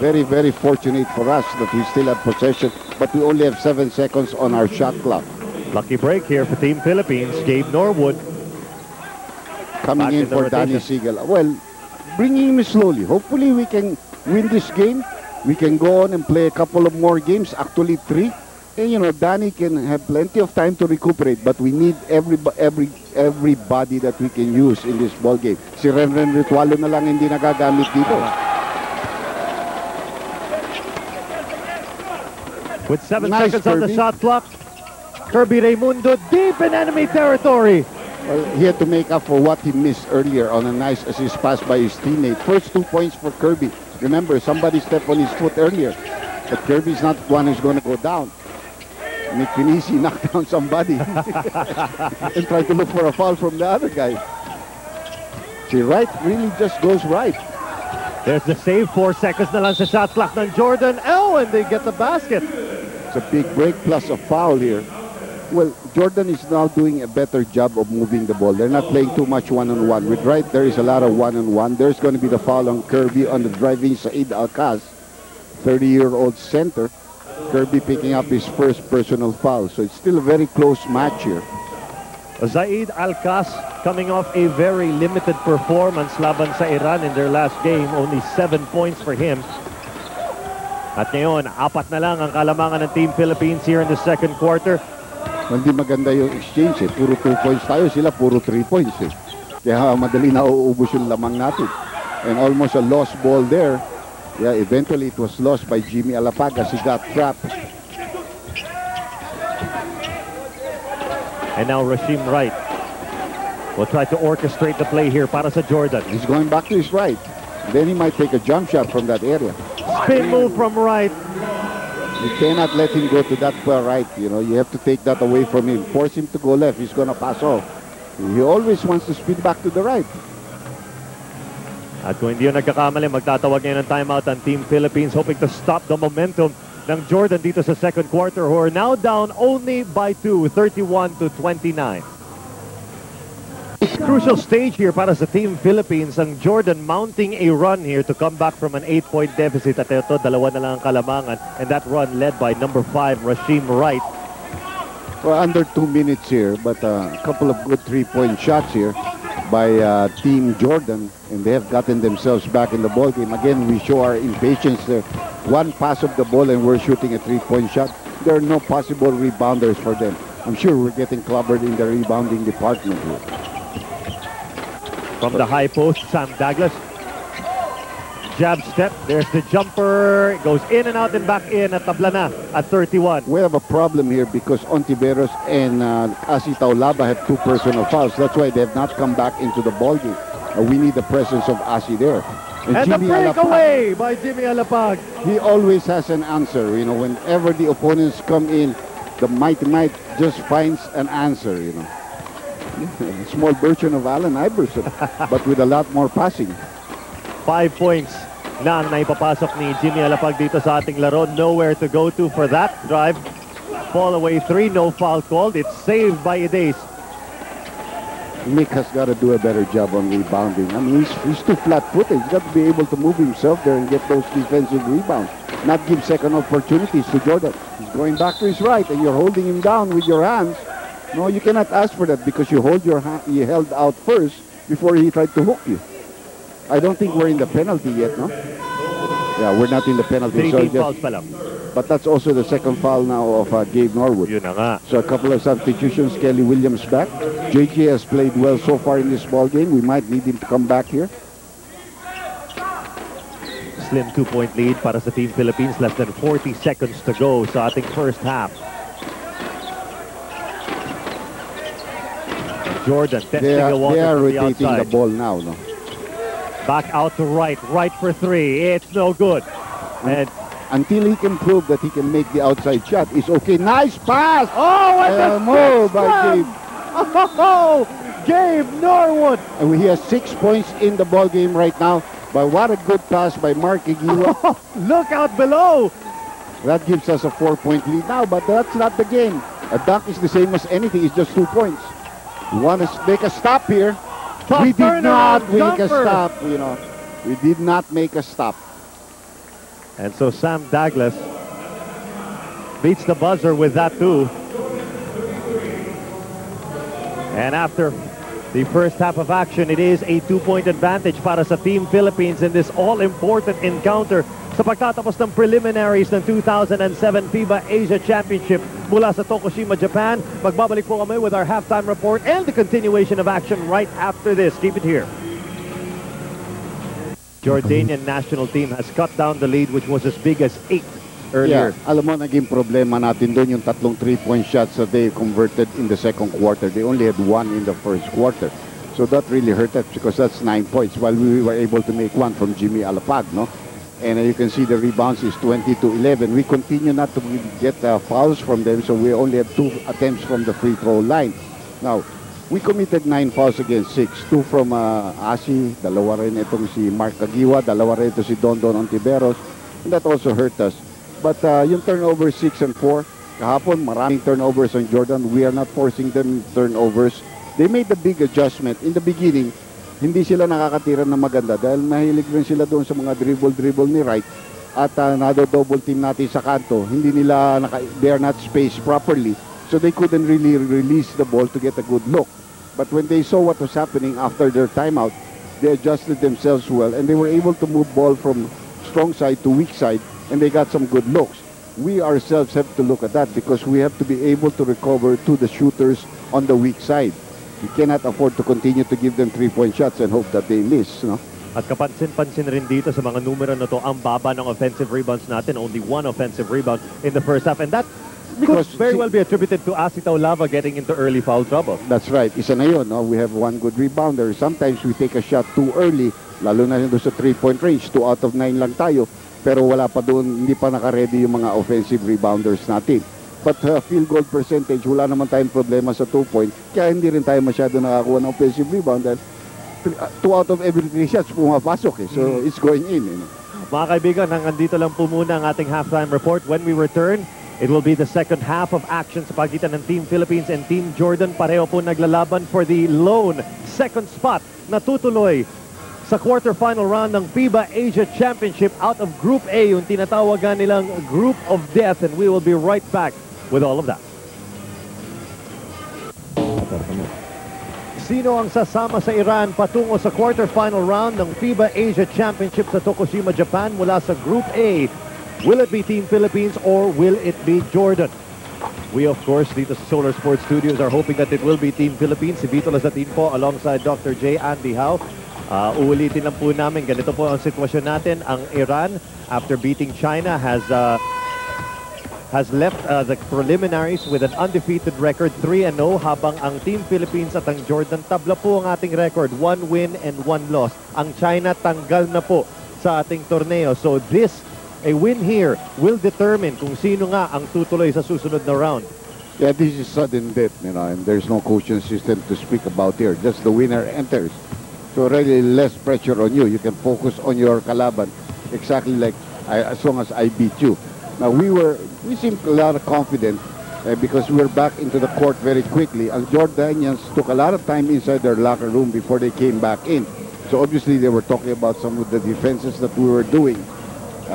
very, very fortunate for us that we still have possession. But we only have 7 seconds on our shot clock. Lucky break here for Team Philippines. Gabe Norwood Coming in for Danny Siegel. Well, bringing him slowly. Hopefully we can win this game. We can go on and play a couple of more games, actually 3. And you know, Danny can have plenty of time to recuperate, but we need everybody that we can use in this ball game. Si Renren Ritualo na lang hindi nagagamit dito. With 7 seconds on the shot clock, Kirby Raimundo deep in enemy territory. Well, he had to make up for what he missed earlier on a nice assist pass by his teammate. First 2 points for Kirby. Remember, somebody stepped on his foot earlier. But Kirby's not the one who's going to go down. Mick Penisi knocked down somebody and tried to look for a foul from the other guy. See, Wright really just goes right. There's the save. 4 seconds na lang sa shot clock ng Jordan. Oh, and they get the basket. It's a big break plus a foul here. Well, Jordan is now doing a better job of moving the ball. They're not playing too much one-on-one. With Wright, there is a lot of one-on-one. There's going to be the foul on Kirby on the driving Zaid Alcas, 30-year-old center. Kirby picking up his first personal foul. So it's still a very close match here. Zaid Alcas coming off a very limited performance laban sa Iran in their last game. Only 7 points for him. At ngayon, 4 na lang ang kalamangan ng Team Philippines here in the second quarter. Hindi maganda yung exchange eh. Puro 2 points tayo, sila puro 3 points eh. Kaya madali na uubos yung lamang natin. And almost a lost ball there. Yeah, eventually it was lost by Jimmy Alapag as he got trapped. And now Rasheem Wright will try to orchestrate the play here para sa Jordan. He's going back to his right. Then he might take a jump shot from that area. Spin move from Wright. You cannot let him go to that far right. You know, you have to take that away from him. Force him to go left. He's going to pass off. He always wants to spin back to the right. At kung hindi yun nagkakamali, magtatawag ngayon ng timeout ang Team Philippines, hoping to stop the momentum ng Jordan dito sa second quarter, who are now down only by 2, 31-29. Crucial stage here para sa Team Philippines. Ang Jordan mounting a run here to come back from an 8-point deficit. At ito, 2 na lang ang kalamangan. And that run led by number 5, Rasheem Wright. Well, under 2 minutes here, but a couple of good 3-point shots here by Team Jordan. And they have gotten themselves back in the ball game. Again, we show our impatience there. 1 pass of the ball and we're shooting a 3-point shot. There are no possible rebounders for them. I'm sure we're getting clobbered in the rebounding department here. From the high post, Sam Douglas. Jab step. There's the jumper. It goes in and out and back in at tabla na at 31. We have a problem here because Ontiveros and Asi Taulaba have 2 personal fouls. That's why they have not come back into the ballgame. We need the presence of Asi there. And the breakaway by Jimmy Alapag. He always has an answer. You know, whenever the opponents come in, the Mighty Might just finds an answer, you know. A small version of Allen Iverson, but with a lot more passing. 5 points na ang naipapasok ni Jimmy Alapag dito sa ating laro. Nowhere to go to for that drive. Fall away 3, no foul called. It's saved by Idace. Nick has got to do a better job on rebounding. I mean, he's too flat-footed. He's got to be able to move himself there and get those defensive rebounds. Not give second opportunities to Jordan. He's going back to his right, and you're holding him down with your hands. No, you cannot ask for that because you hold your hand. You held out first before he tried to hook you. I don't think we're in the penalty yet, no? Yeah, we're not in the penalty. 13 fouls pa lang. But that's also the second foul now of Gabe Norwood. Yun na nga. So a couple of substitutions. Kelly Williams back. JJ has played well so far in this ball game. We might need him to come back here. Slim 2-point lead para sa Team Philippines. Less than 40 seconds to go sa ating first half. Jordan testing a water they are from the rotating outside. the ball now, no? Back out to right for 3. It's no good. And until he can prove that he can make the outside shot, it's okay. Nice pass! oh, what a move by Gabe. Oh, Gabe Norwood. And he has 6 points in the ball game right now. But what a good pass by Mark Egiwa. Look out below. That gives us a 4-point lead now, but that's not the game. A dunk is the same as anything. It's just 2 points. We want to make a stop here. We did not make a stop, you know. We did not make a stop. And so Sam Douglas beats the buzzer with that too. And after the first half of action, it is a 2-point advantage para sa Team Philippines in this all-important encounter sa pagtatapos ng preliminaries ng 2007 FIBA Asia Championship mula sa Tokushima, Japan. Magbabalik po kami with our halftime report and the continuation of action right after this. Keep it here. Jordanian national team has cut down the lead, which was as big as 8 earlier. Yeah, alam mo, naging problema natin doon yung tatlong 3-point shots that they converted in the second quarter. They only had 1 in the first quarter. So that really hurt us because that's 9 points while we were able to make 1 from Jimmy Alapag, no? And you can see the rebounds is 20-11. We continue not to get fouls from them, so we only have 2 attempts from the free throw line. Now, we committed 9 fouls against 6. 2 from Asi, dalawa rin itong si Mark Agiwa, dalawa rin ito si Dondon Ontiveros, and that also hurt us. But yung turnover 6 and 4, kahapon maraming turnovers on Jordan. We are not forcing them turnovers. They made a big adjustment. In the beginning, hindi sila nakakatira na maganda dahil mahilig rin sila doon sa mga dribble ni Wright at nado-double team natin sa kanto. Hindi nila, they are not spaced properly, so they couldn't really release the ball to get a good look. But when they saw what was happening after their timeout, they adjusted themselves well and they were able to move ball from strong side to weak side and they got some good looks. We ourselves have to look at that because we have to be able to recover to the shooters on the weak side. We cannot afford to continue to give them 3-point shots and hope that they miss, no? At kapansin-pansin rin dito sa mga numero na to, ang baba ng offensive rebounds natin. Only 1 offensive rebound in the first half. And that could very well be attributed to Asi Taulaba getting into early foul trouble. That's right. Isa na yun, no? We have 1 good rebounder. Sometimes we take a shot too early, lalo na doon sa 3-point range. 2 out of 9 lang tayo. Pero wala pa doon, hindi pa naka-ready yung mga offensive rebounders natin. But field goal percentage, wala naman tayong problema sa 2-point. Kaya hindi rin tayo masyado nakakuha ng offensive rebound dahil 2 out of every 3 shots pumapasok eh. So it's going in. You know? Mga kaibigan, hanggang dito lang po muna ang ating halftime report. When we return, it will be the second half of action sa pagitan ng Team Philippines and Team Jordan. Pareho po naglalaban for the lone second spot na tutuloy sa quarterfinal round ng FIBA Asia Championship out of Group A, yung tinatawagan nilang Group of Death. And we will be right back with all of that. Sino ang sasama sa Iran patungo sa quarterfinal round ng FIBA Asia Championship sa Tokushima, Japan mula sa Group A? Will it be Team Philippines or will it be Jordan? We, of course, dito sa Solar Sports Studios are hoping that it will be Team Philippines. Si Vito Lazatin po alongside Dr. J. Andy Howe. Uulitin lang po namin, ganito po ang sitwasyon natin. Ang Iran, after beating China, has left the preliminaries with an undefeated record 3-0, habang ang Team Philippines at ang Jordan, tabla po ang ating record, 1 win and 1 loss. Ang China tanggal na po sa ating torneo. So a win here will determine kung sino nga ang tutuloy sa susunod na round. Yeah, this is sudden death, you know, and there's no coaching system to speak about here. Just the winner enters. So really less pressure on you. You can focus on your kalaban, exactly like as long as I beat you. Now we seemed a lot of confident because we were back into the court very quickly. Ang Jordanians took a lot of time inside their locker room before they came back in. So obviously they were talking about some of the defenses that we were doing.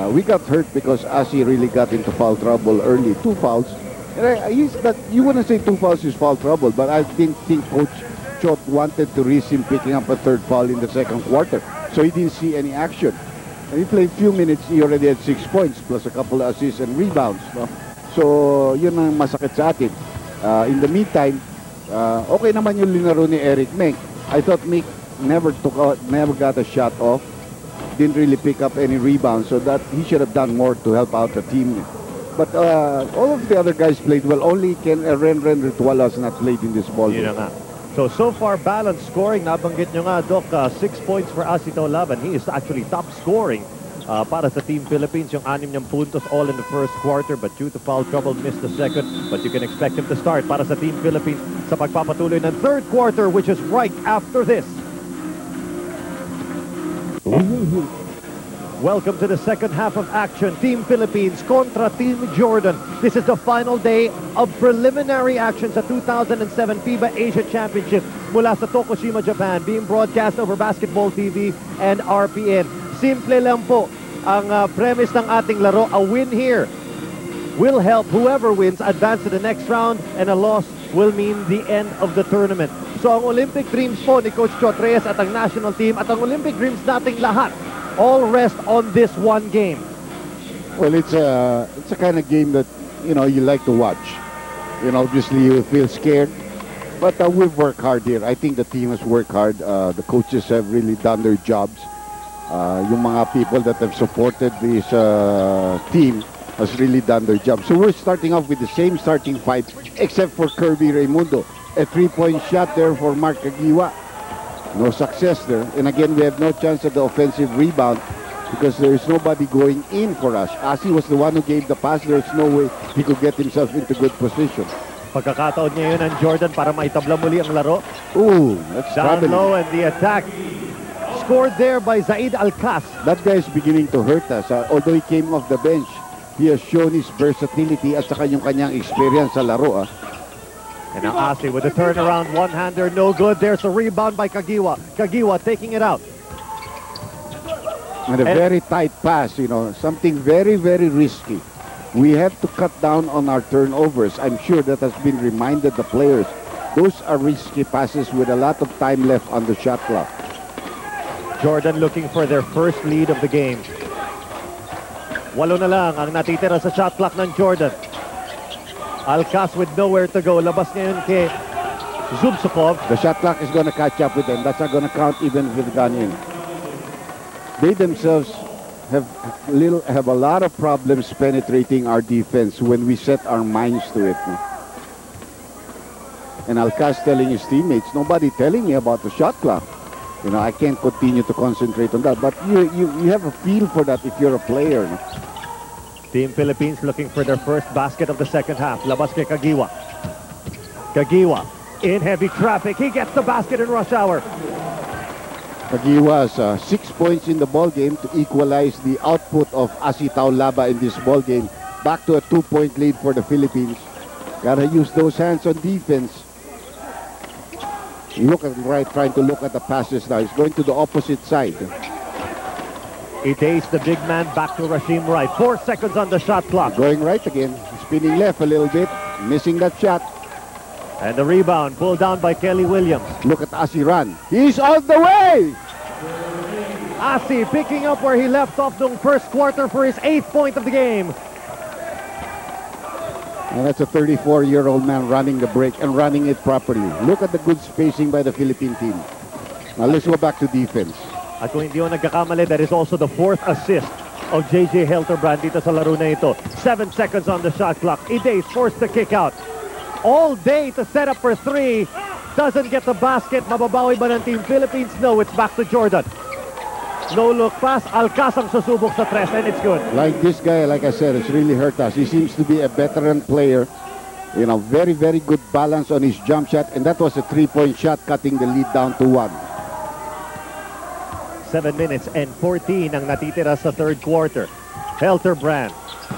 We got hurt because Asi really got into foul trouble early. 2 fouls. And you wouldn't say 2 fouls is foul trouble, but I didn't think Coach Chot wanted to risk him picking up a 3rd foul in the 2nd quarter. So he didn't see any action. And he played few minutes, he already had 6 points plus a couple of assists and rebounds. No? So yun ang masakit sa atin. In the meantime, okay naman yung linaro ni Eric Meng. I thought Mick never got a shot off. Didn't really pick up any rebounds, so that he should have done more to help out the team. But all of the other guys played well. Only Ren Ritual has not played in this ball game. So far, balanced scoring. Nabanggit nyo nga, Doc, 6 points for Asi Taulaban. He is actually top scoring para sa Team Philippines. Yung 6 niyang puntos all in the 1st quarter, but due to foul trouble, missed the 2nd. But you can expect him to start para sa Team Philippines sa pagpapatuloy ng 3rd quarter, which is right after this. Welcome to the 2nd half of action. Team Philippines contra Team Jordan. This is the final day of preliminary action sa 2007 FIBA Asia Championship mula sa Tokushima, Japan, being broadcast over Basketball TV and RPN. Simple lang po ang premise ng ating laro. A win here will help whoever wins advance to the next round, and a loss will mean the end of the tournament. So ang Olympic dreams po ni Coach Chot Reyes at ang national team at ang Olympic dreams nating lahat all rest on this one game. Well, it's a kind of game that, you know, you like to watch. You know, obviously you feel scared, but we've worked hard here. I think the team has worked hard. The coaches have really done their jobs. Yung mga people that have supported this team has really done their job. So we're starting off with the same starting five, except for Kirby Raimundo. A 3-point shot there for Mark Kagiwa. No success there. And again, we have no chance at the offensive rebound because there is nobody going in for us. Asi was the one who gave the pass. There's no way he could get himself into good position. Pagkakataon niya yun ang Jordan para maitabla muli ang laro. Ooh, that's down troubling. low, and the attack scored there by Zaid Alcas. That guy is beginning to hurt us. Although he came off the bench, he has shown his versatility at saka yung kanyang experience sa laro. And now Asi with the turnaround one-hander, no good. There's a rebound by Kagiwa. Kagiwa taking it out. And a very tight pass, you know, something very, very risky. We have to cut down on our turnovers. I'm sure that has been reminded the players. Those are risky passes with a lot of time left on the shot clock. Jordan looking for their first lead of the game. 8 na lang ang natitira sa shot clock ng Jordan. Alcas with nowhere to go. Labas ngayon kay Zubsupov. The shot clock is going to catch up with them. That's not going to count even with gone in. They themselves have a lot of problems penetrating our defense when we set our minds to it. And Alcas telling his teammates, nobody telling me about the shot clock. You know, I can't continue to concentrate on that. But you have a feel for that if you're a player. Team Philippines looking for their first basket of the second half. Labas kay Kagiwa. Kagiwa in heavy traffic. He gets the basket in rush hour. Kagiwa has 6 points in the ball game to equalize the output of Asi Taulaba in this ball game. Back to a 2-point lead for the Philippines. Gotta use those hands on defense. Look at right, trying to look at the passes now. He's going to the opposite side. He takes the big man back to Rashim Wright. 4 seconds on the shot clock. Going right again. Spinning left a little bit. Missing that shot. And the rebound pulled down by Kelly Williams. Look at Asi run. He's on the way! Asi picking up where he left off the first quarter for his 8th point of the game. And that's a 34-year-old man running the break and running it properly. Look at the good spacing by the Philippine team. Now let's go back to defense. At kung hindi ako nagkakamali, that is also the 4th assist of JJ Helterbrand dito sa laro na ito. 7 seconds on the shot clock. Idays forced to kick out. All day to set up for 3. Doesn't get the basket. Mababawi ba ng Team Philippines? No, it's back to Jordan. No look pass. Alcaz ang susubok sa 3 and it's good. Like this guy, like I said, it's really hurt us. He seems to be a veteran player. You know, very, very good balance on his jump shot. And that was a 3-point shot, cutting the lead down to 1. 7 minutes and 14 ang natitira sa third quarter. Helterbrand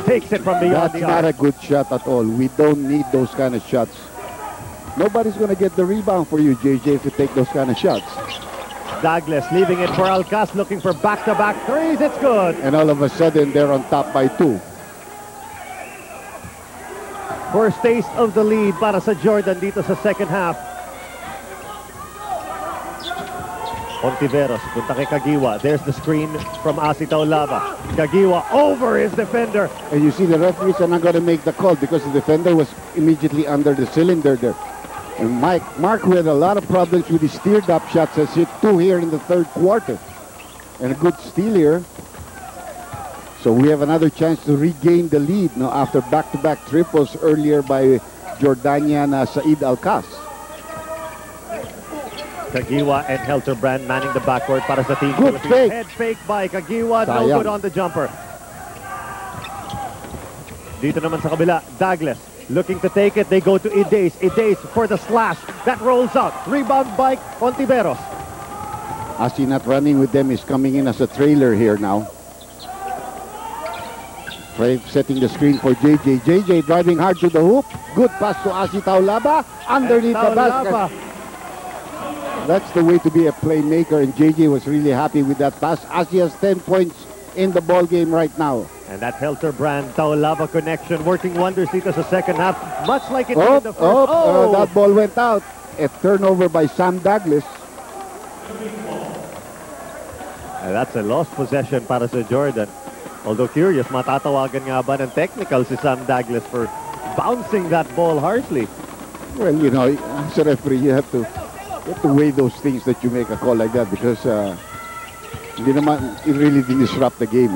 takes it from beyond the That's not arc. a good shot at all. We don't need those kind of shots. Nobody's going to get the rebound for you, JJ, if you take those kind of shots. Douglas leaving it for Alcaz, looking for back-to-back threes. It's good. And all of a sudden, they're on top by 2. First taste of the lead para sa Jordan dito sa second half. Ontiveros, punta kay Kagiwa. There's the screen from Asi Taulava. Kagiwa over his defender. And you see the referees are not going to make the call because the defender was immediately under the cylinder there. And Mark, who had a lot of problems with his steered up shots, has hit 2 here in the third quarter. And a good steal here. So we have another chance to regain the lead now after back-to-back triples earlier by Jordanian Said Alcaz. Kagiwa and Helterbrand manning the backcourt para sa Team Good Philippines. fake. Head fake by Kagiwa. No Sayang. good on the jumper. Dito naman sa kabila, Douglas looking to take it. They go to Idays. Idays for the slash. That rolls out. Rebound by Ontiveros. Asi not running with them, is coming in as a trailer here now. Setting the screen for JJ. JJ driving hard to the hoop. Good pass to Asi Taulaba. Underneath the basket. That's the way to be a playmaker, and JJ was really happy with that pass. Asi has 10 points in the ball game right now. And that Helterbrand Taulava connection working wonders dito sa second half. Much like it did in the first. That ball went out. A turnover by Sam Douglas. And that's a lost possession para sa Jordan. Although curious, matatawagan nga ba ng technical si Sam Douglas for bouncing that ball harshly? Well, you know, as a referee, you have to weigh those things that you make a call like that because hindi naman, it really didn't disrupt the game.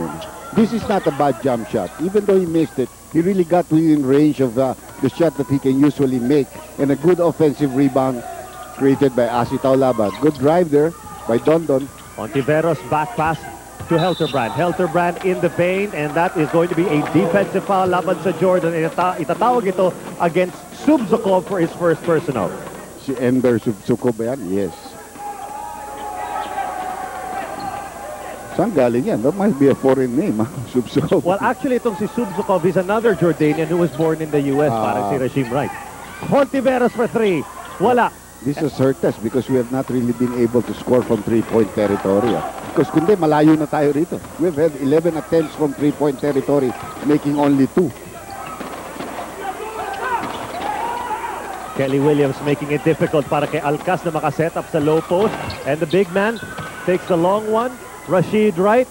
This is not a bad jump shot. Even though he missed it, he really got within range of the shot that he can usually make, and a good offensive rebound created by Asi Taulaba. Good drive there by Dondon. Ontiveros back pass to Helterbrand. Helterbrand in the paint, and that is going to be a defensive foul laban sa Jordan. Itatawag ito against Subzukov for his first personal. Si Ender Subzukov ba yan? Yes. Saan galing yan? That might be a foreign name, Subzukov. Well, actually, itong si Subzukov is another Jordanian who was born in the U.S. Parang si Rashim Wright. Ontiveros for 3. Wala. This has hurt us because we have not really been able to score from 3-point territory. Because kundi, malayo na tayo rito. We've had 11 attempts from 3-point territory, making only 2. Kelly Williams making it difficult para kay Alcaz na makaset up sa low post. And the big man takes the long one. Rashid Wright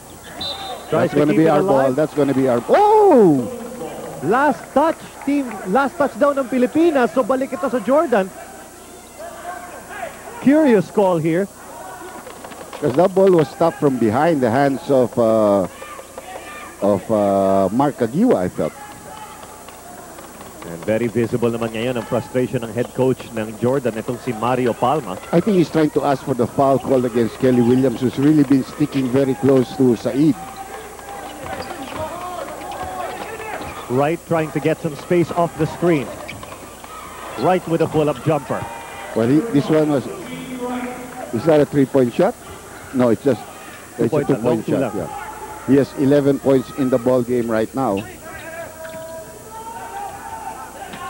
tries That's to going to keep be it our ball. alive. That's going to be our... Oh! Last touchdown ng Pilipinas. So balik ito sa Jordan. Curious call here. Because that ball was stopped from behind the hands of Mark Kagiwa, I felt. And very visible naman ngayon ang frustration ng head coach ng Jordan, itong si Mario Palma. I think he's trying to ask for the foul call against Kelly Williams, who's really been sticking very close to Said. Wright trying to get some space off the screen. Wright with a pull-up jumper. Well, this one was... Is that a 3-point shot? No, it's just... It's a 2-point shot, yeah. He has 11 points in the ball game right now.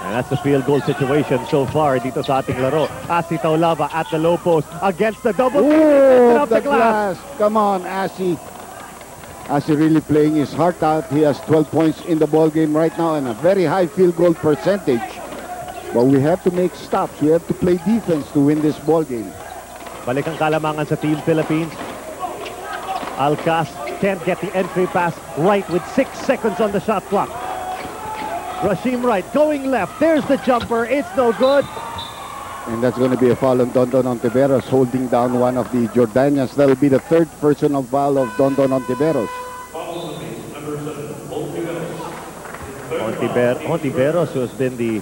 And that's the field goal situation so far dito sa ating laro. Asi Taulava at the low post against the double. Oh, the glass. Come on, Asi. Asi really playing his heart out. He has 12 points in the ball game right now and a very high field goal percentage. But we have to make stops. We have to play defense to win this ball game. Balik ang kalamangan sa Team Philippines. Alcaz can't get the entry pass right with 6 seconds on the shot clock. Rashim Wright going left. There's the jumper. It's no good. And that's going to be a foul on Dondon Ontiveros, holding down one of the Jordanians. That'll be the third personal foul of Dondon Ontiveros. Ontiveros, who has been the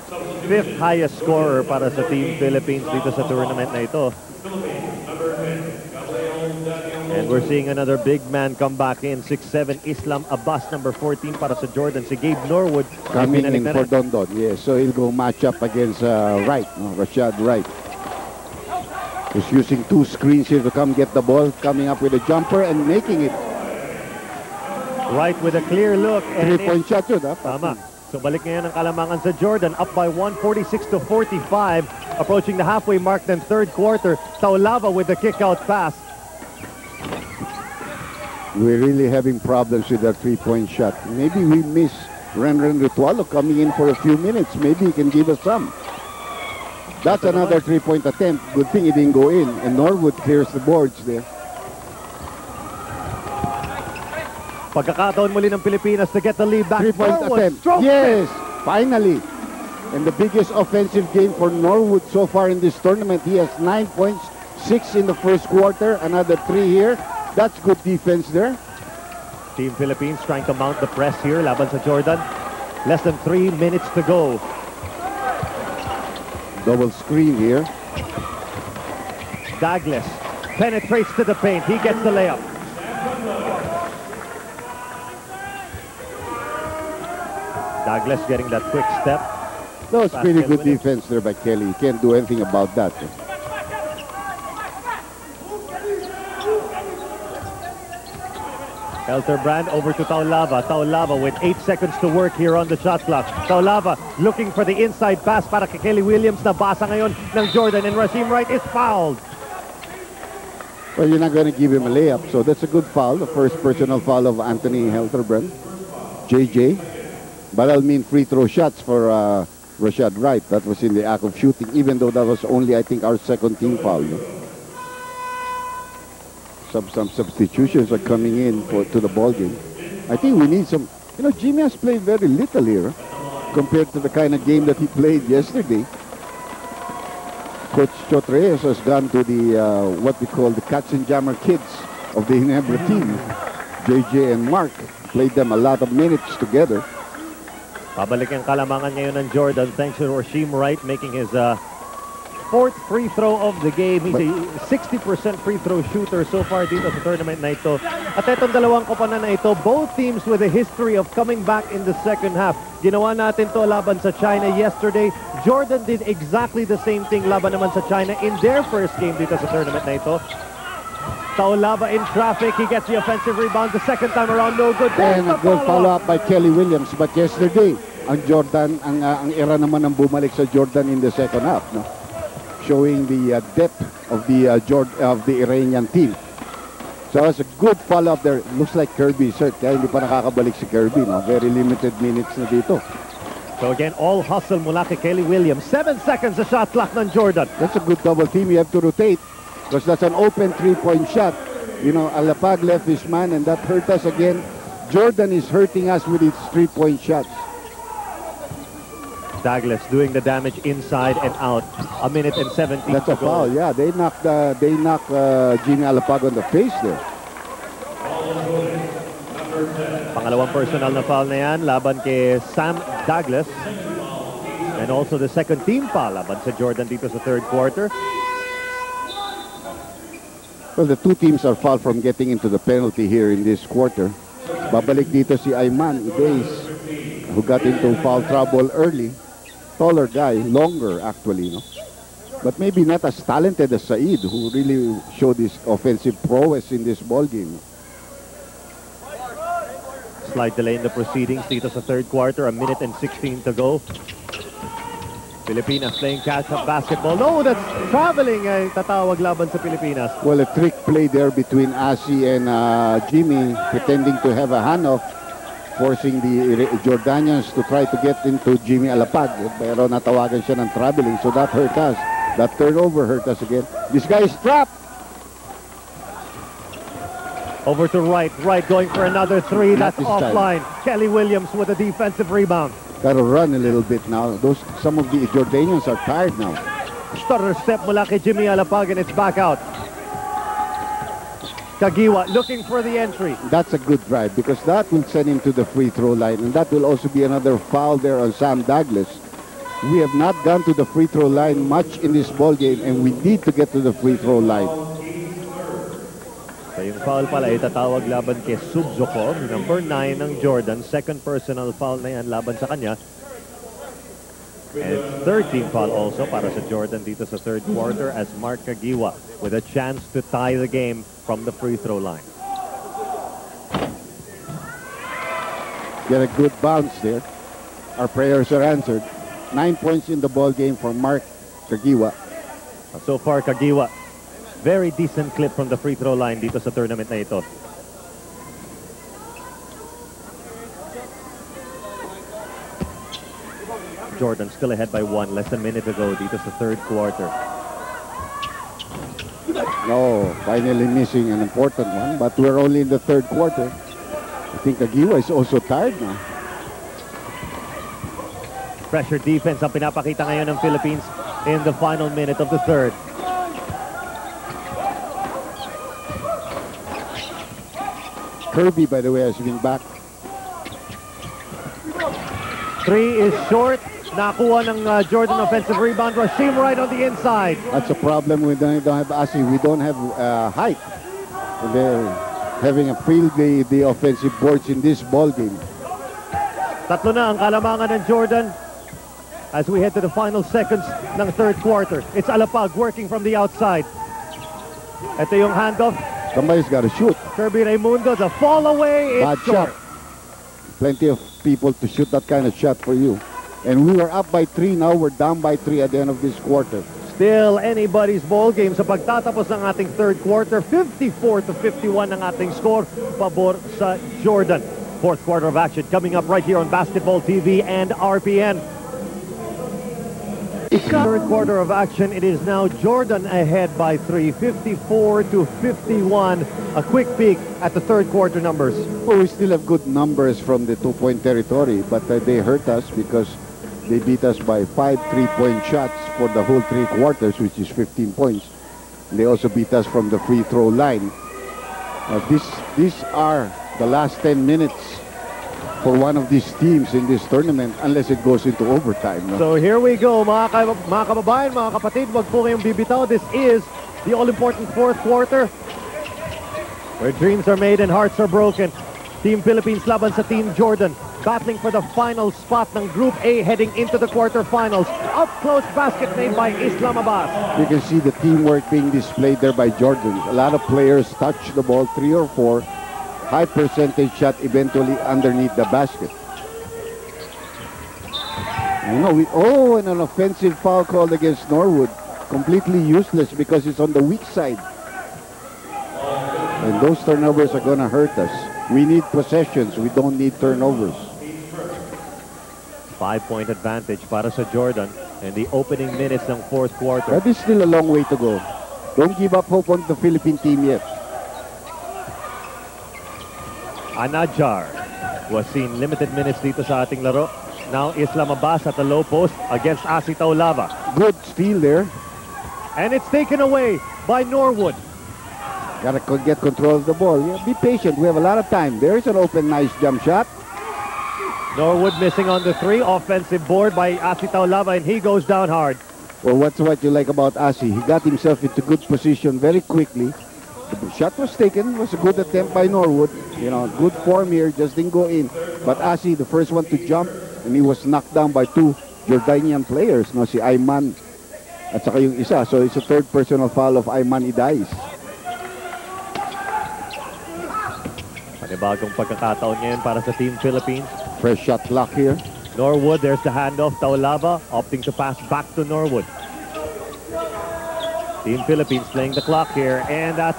5th highest scorer para sa Team Philippines dito sa tournament na ito. And we're seeing another big man come back in. 6'7" Islam Abbas, number 14 para sa Jordan. Si Gabe Norwood coming in for Dondon. Yes, so he'll go match up against Wright, Rashad Wright. He's using 2 screens here to come get the ball, coming up with a jumper and making it. Wright with a clear look. 3-point shot yun, ha? Tama. So balik ngayon ang kalamangan sa Jordan, up by 146-45, approaching the halfway mark ng third quarter. Taulava with the kick-out pass. We're really having problems with that 3-point shot. Maybe we miss Renren Ritualo coming in for a few minutes. Maybe he can give us some. That's another 3-point attempt. Good thing it didn't go in. And Norwood clears the boards there. Pagkakataon muli ng Pilipinas to get the lead back. 3-point attempt. Yes, finally. And the biggest offensive game for Norwood so far in this tournament. He has 9 points, 6 in the first quarter, another 3 here. That's good defense there. Team Philippines trying to mount the press here. Laban sa Jordan. Less than 3 minutes to go. Double screen here. Douglas penetrates to the paint. He gets the layup. Douglas getting that quick step. No, it's pretty good defense there by Kelly. You can't do anything about that. Elterbrand over to Taulava. Taulava with 8 seconds to work here on the shot clock. Taulava looking for the inside pass para kay Kelly Williams. Nabasa ngayon ng Jordan, and Rasheem Wright is fouled. Well, you're not going to give him a layup, so that's a good foul. The first personal foul of Anthony Elterbrand. JJ. But I'll mean free throw shots for Rashad Wright. That was in the act of shooting, even though that was only, I think, our second team foul. No? Some substitutions are coming in to the ball game. I think we need some. You know, Jimmy has played very little here compared to the kind of game that he played yesterday. Coach Chotreyes has gone to the what we call the Katzenjammer kids of the Ginebra team. JJ and Mark played them a lot of minutes together. Pabalik ang kalamangan ngayon ng Jordan thanks to Rasheem Wright making his 4th free throw of the game. He's a 60% free throw shooter so far dito sa tournament na ito. At itong dalawang koponan na ito, both teams with a history of coming back in the second half. Ginawa natin to laban sa China yesterday. Jordan did exactly the same thing laban naman sa China in their first game dito sa tournament na ito. Taulava in traffic. He gets the offensive rebound the second time around. No good. And a good follow-up by Kelly Williams. But yesterday, ang Jordan, ang era naman ang bumalik sa Jordan in the second half. No? Showing the depth of the Iranian team. So that's a good follow-up there. Looks like Kirby is hurt. Kaya hindi pa nakakabalik si Kirby. No? Very limited minutes na dito. So again, all hustle mula kay Kelly Williams. 7 seconds the shot clock ng Jordan. That's a good double team. You have to rotate because that's an open 3-point shot. You know, Alapag left his man and that hurt us again. Jordan is hurting us with his 3-point shots. Douglas doing the damage inside and out. 1 minute and 17 That's a foul. Yeah, they knocked Jimmy Alapag on the face there. Pangalawang personal na foul na yan laban kay Sam Douglas. And also the second team foul laban sa Jordan dito sa third quarter. Well, the two teams are far from getting into the penalty here in this quarter. Babalik dito si Ayman Ibays, who got into foul trouble early. Taller guy, longer actually, no? But maybe not as talented as Said, who really showed his offensive prowess in this ball game. Slight delay in the proceedings dito sa third quarter. 1 minute and 16 to go. Pilipinas playing catch-up basketball. No, that's traveling ay tatawag laban sa Pilipinas. Well, a trick play there between Asi and Jimmy, pretending to have a handoff, forcing the Jordanians to try to get into Jimmy Alapag. Pero natawagan siya ng traveling, so that hurt us. That turnover hurt us again. This guy is trapped. Over to Wright. Wright going for another three. Not That's this time. offline. Kelly Williams with a defensive rebound. Got to run a little bit now. Some of the Jordanians are tired now. Stutter step mula kay Jimmy Alapag, and it's back out. Kagiwa looking for the entry. That's a good drive because that will send him to the free throw line, and that will also be another foul there on Sam Douglas. We have not gone to the free throw line much in this ball game, and we need to get to the free throw line. So yung foul pala itatawag laban kay Subzokov, number 9 ng Jordan. Second personal foul na yan laban sa kanya. And 13 foul also para sa Jordan dito sa third quarter as Mark Kagiwa with a chance to tie the game from the free throw line. Get a good bounce there. Our prayers are answered. 9 points in the ball game for Mark Kagiwa. So far, Kagiwa, very decent clip from the free throw line dito sa tournament na ito. Jordan still ahead by 1, less than a minute ago dito sa third quarter. No, finally missing an important one, but we're only in the third quarter. I think Kagiwa is also tired now. Pressure defense ang pinapakita ngayon ng Philippines in the final minute of the third. Kirby, by the way, has been back. 3 is short. Nakuha ng Jordan offensive rebound. Rasheem Wright on the inside. That's a problem. We don't have Asi. We don't have height. They're having a field the offensive boards in this ball game. Tatlo na ang kalamangan ng Jordan as we head to the final seconds ng third quarter. It's Alapag working from the outside. Ito yung handoff. Somebody's got to shoot. Kirby Raimundo, the fall away. Bad It's shot. short. Plenty of people to shoot that kind of shot for you. And we were up by 3. Now we're down by 3 at the end of this quarter. Still anybody's ball game sa pagtatapos ng ating third quarter. 54-51 ang ating score. Pabor sa Jordan. Fourth quarter of action coming up right here on Basketball TV and RPN. Third quarter of action, it is now Jordan ahead by 3, 54-51. A quick peek at the third quarter numbers. Well, we still have good numbers from the two-point territory, but they hurt us because they beat us by 5 3-point shots for the whole 3 quarters, which is 15 points. They also beat us from the free throw line. These are the last 10 minutes for one of these teams in this tournament unless it goes into overtime. No? So here we go, mga kababayan, mga kapatid, wag po kayong bibitaw. This is the all-important fourth quarter where dreams are made and hearts are broken. Team Philippines laban sa Team Jordan, battling for the final spot ng Group A heading into the quarterfinals. Up close basket made by Islam Abbas. You can see the teamwork being displayed there by Jordan. A lot of players touch the ball, 3 or 4. High percentage shot eventually underneath the basket. And an offensive foul called against Norwood. Completely useless because it's on the weak side. And those turnovers are going to hurt us. We need possessions. We don't need turnovers. 5-point advantage para sa Jordan in the opening minutes ng fourth quarter. But it's still a long way to go. Don't give up hope on the Philippine team yet. Anajar was seen limited minutes dito sa ating laro. Now Islam Abbas at the low post against Asi Taulava. Good steal there. And it's taken away by Norwood. Gotta get control of the ball. Yeah, be patient. We have a lot of time. There is an open, nice jump shot. Norwood missing on the 3. Offensive board by Asi Taulava, and he goes down hard. Well, what's what you like about Asi? He got himself into good position very quickly. The shot was taken. It was a good attempt by Norwood. Good form here. Just didn't go in. But Asi, the first one to jump, and he was knocked down by 2 Jordanian players. Si Ayman at saka yung isa. So it's a third personal foul of Ayman Idais. Panibagong pagkakataon ngayon para sa Team Philippines. Fresh shot clock here. Norwood, there's the handoff. Taulava opting to pass back to Norwood. Team Philippines playing the clock here, and that's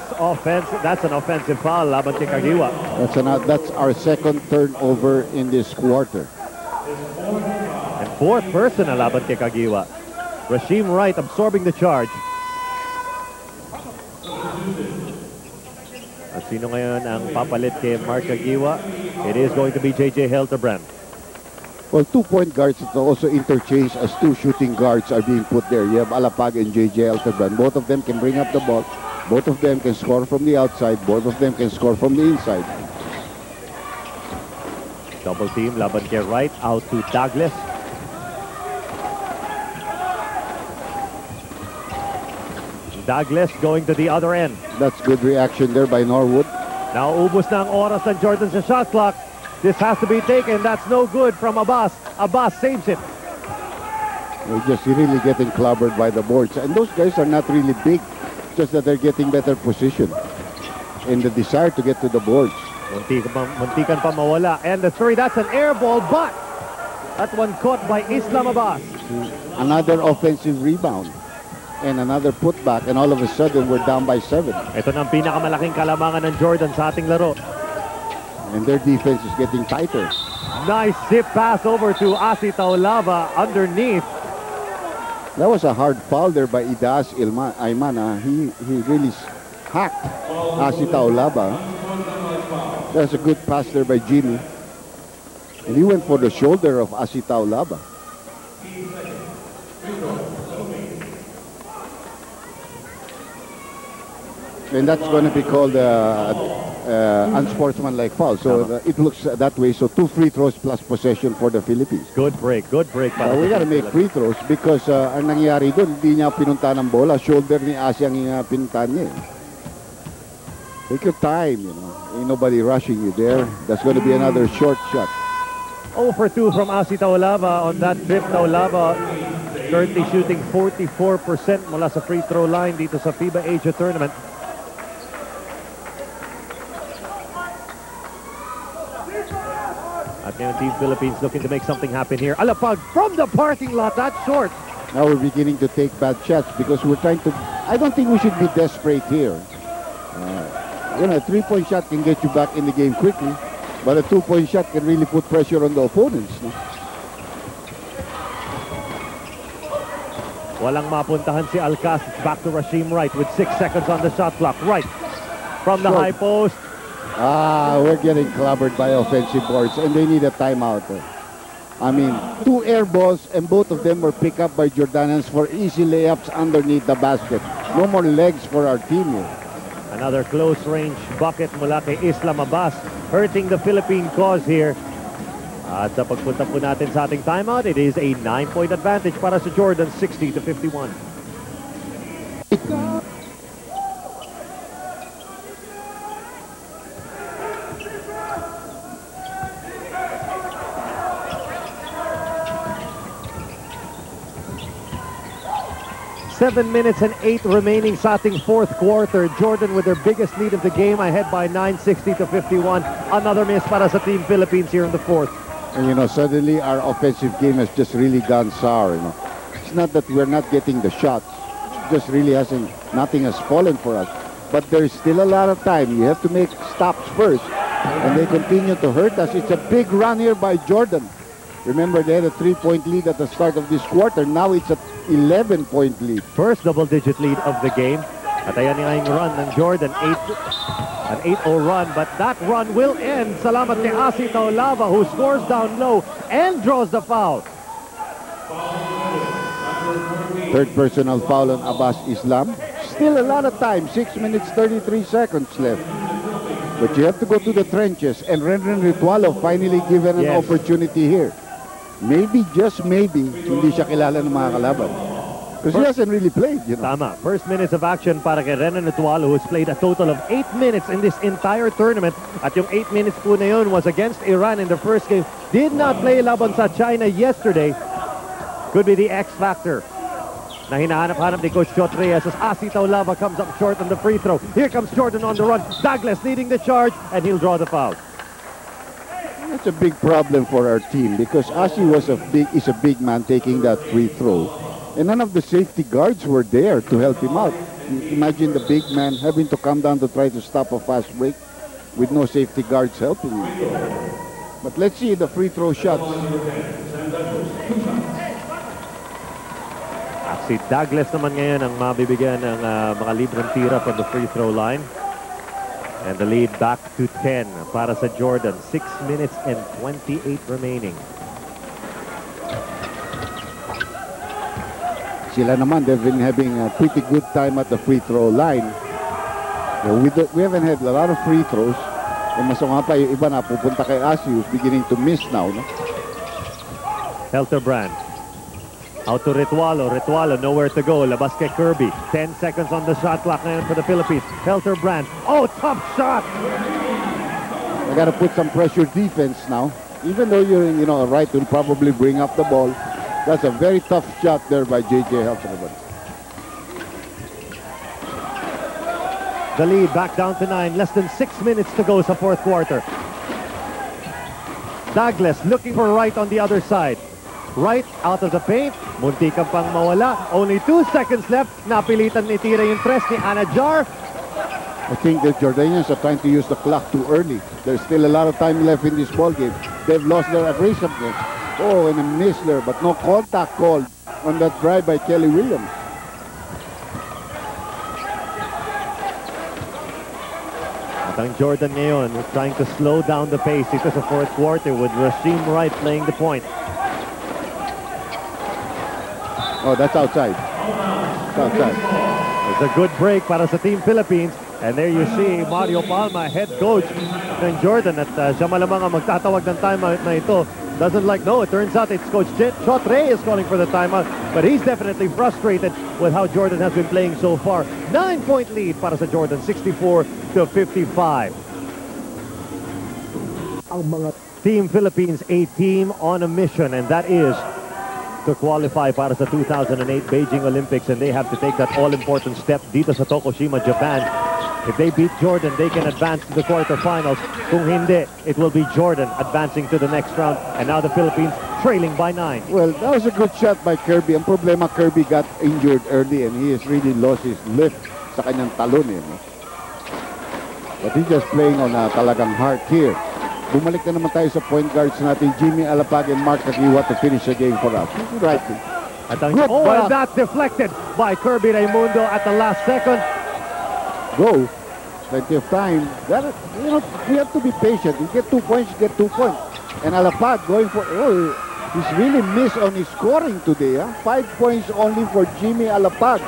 an offensive foul laban kay Kagiwa. That's our second turnover in this quarter. And fourth personal laban kay Kagiwa. Rasheem Wright absorbing the charge. At sino ngayon ang papalit kay Mark Kagiwa? It is going to be JJ Helterbrand. Well, 2-point guards that also interchange as 2 shooting guards are being put there. You have Alapag and J.J. Altebrand. Both of them can bring up the ball. Both of them can score from the outside. Both of them can score from the inside. Double team, laban kay right, out to Douglas. Douglas going to the other end. That's good reaction there by Norwood. Now ubos na ang oras ng Jordan sa shot clock. This has to be taken. That's no good from Abbas. Abbas saves it. They're just really getting clobbered by the boards. And those guys are not really big. Just that they're getting better position. And the desire to get to the boards. Muntikan pa mawala. And the three, that's an air ball, but that one caught by Islam Abbas. Another offensive rebound. And another putback. And all of a sudden, we're down by 7. Ito na ang pinakamalaking kalamangan ng Jordan sa ating laro. And their defense is getting tighter. Nice zip pass over to Asi Taulava underneath. That was a hard foul there by Idas Aymana. He really hacked Asi Taulava. That's a good pass there by Jimmy. And he went for the shoulder of Asi Taulava. And that's going to be called unsportsmanlike foul. So it looks that way. So 2 free throws plus possession for the Philippines. Good break. We got to make free throws because ang nangyari doon, hindi niya pinunta ng bola. Shoulder ni Asi ang pinuntahan niya. Take your time, you know. Ain't nobody rushing you there. That's going to be another short shot. 0 for 2 from Asi Taulava on that trip. Taulava currently shooting 44% mula sa free throw line dito sa FIBA Asia Tournament. At ngayon, Team Philippines looking to make something happen here. Alapag from the parking lot, that's short. Now we're beginning to take bad shots because we're trying to... I don't think we should be desperate here. You know, a 3-point shot can get you back in the game quickly, but a 2-point shot can really put pressure on the opponents. No? Walang mapuntahan si Alcaz. It's back to Rasheem Wright with 6 seconds on the shot clock. Right from the high post. We're getting clobbered by offensive boards, and they need a timeout. I mean, 2 air balls, and both of them were picked up by Jordanans for easy layups underneath the basket. No more legs for our team here. Another close-range bucket mula kay Islam Abbas, hurting the Philippine cause here. At sa pagpunta po natin sa ating timeout, it is a 9-point advantage para sa Jordan, 60-51. 7 minutes and 8 remaining sa ating 4th quarter. Jordan with their biggest lead of the game, ahead by 9, 60-51. Another miss para sa Team Philippines here in the 4th. And you know, suddenly our offensive game has just really gone sour. You know, it's not that we're not getting the shots; it just really nothing has fallen for us. But there's still a lot of time. You have to make stops first, and they continue to hurt us. It's a big run here by Jordan. Remember, they had a 3-point lead at the start of this quarter. Now it's an 11-point lead. First double-digit lead of the game. At ayan nga yung run ng Jordan, an 8-0 run. But that run will end. Salamat kay Asi Taulava, who scores down low and draws the foul. Third personal foul on Abbas Islam. Still a lot of time. 6 minutes, 33 seconds left. But you have to go to the trenches. And Renren Ritualo finally given an opportunity here. Maybe, just maybe, hindi siya kilala ng mga kalaban. Because he hasn't really played, you know. Tama. First minutes of action para kay Renan Ritualo, who's played a total of 8 minutes in this entire tournament. At yung 8 minutes po na yun was against Iran in the first game. Did not play laban sa China yesterday. Could be the X factor na hinahanap-hanap ni Coach Chot Reyes as Asi Taulava comes up short on the free throw. Here comes Jordan on the run. Douglas leading the charge, and he'll draw the foul. That's a big problem for our team because Asi is a big man taking that free throw. And none of the safety guards were there to help him out. Imagine the big man having to come down to try to stop a fast break with no safety guards helping him. But let's see the free throw shots. Si Douglas naman ngayon ang mabibigyan ng mga libreng tira from the free throw line. And the lead back to 10 para sa Jordan. 6 minutes and 28 remaining. Sila naman, they've been having a pretty good time at the free throw line. We haven't had a lot of free throws. Mas nga pa, yung iba na pupunta kay Asi, who's beginning to miss now. No? Helterbrand. Out to Ritualo. Ritualo, nowhere to go. Labas kay Kirby. 10 seconds on the shot clock ngayon for the Philippines. Helterbrand. Oh, tough shot! I got to put some pressure defense now. Even though you're, right, will probably bring up the ball. That's a very tough shot there by J.J. Helterbrand. The lead back down to 9. Less than 6 minutes to go sa fourth quarter. Douglas looking for Wright on the other side. Wright out of the paint. Muntikan pang mawala. Only 2 seconds left. Napilitan ni tira yung press ni Anajar. I think the Jordanians are trying to use the clock too early. There's still a lot of time left in this ball game. They've lost their aggressiveness. Oh, and a miss there, but no contact called on that drive by Kelly Williams. At ang Jordan ngayon trying to slow down the pace dito sa fourth quarter with Rasheem Wright playing the point. Oh, that's outside. It's outside. It's a good break para sa Team Philippines. And there you see Mario Palma, head coach ng Jordan. At siya malamang ang magtatawag ng timeout na ito. Doesn't like, no, it turns out it's Coach Shot Ray is calling for the timeout. But he's definitely frustrated with how Jordan has been playing so far. 9-point lead para sa Jordan, 64-55. Ang mga Team Philippines, a team on a mission, and that is to qualify para sa 2008 Beijing Olympics, and they have to take that all-important step dito sa Tokushima, Japan. If they beat Jordan, they can advance to the quarterfinals. Kung hindi, it will be Jordan advancing to the next round, and now the Philippines trailing by 9. Well, that was a good shot by Kirby. Ang problema, Kirby got injured early and he has really lost his lift sa kanyang talon. But he's just playing on talagang heart here. Bumalik na naman tayo sa point guards natin, Jimmy Alapag and Mark Kagiwa to finish the game for us. Right. And that's deflected by Kirby Raimundo at the last second. Go. Plenty of time. We have to be patient. You get 2 points, you get 2 points. And Alapag going for, he's really missed on his scoring today. 5 points only for Jimmy Alapag.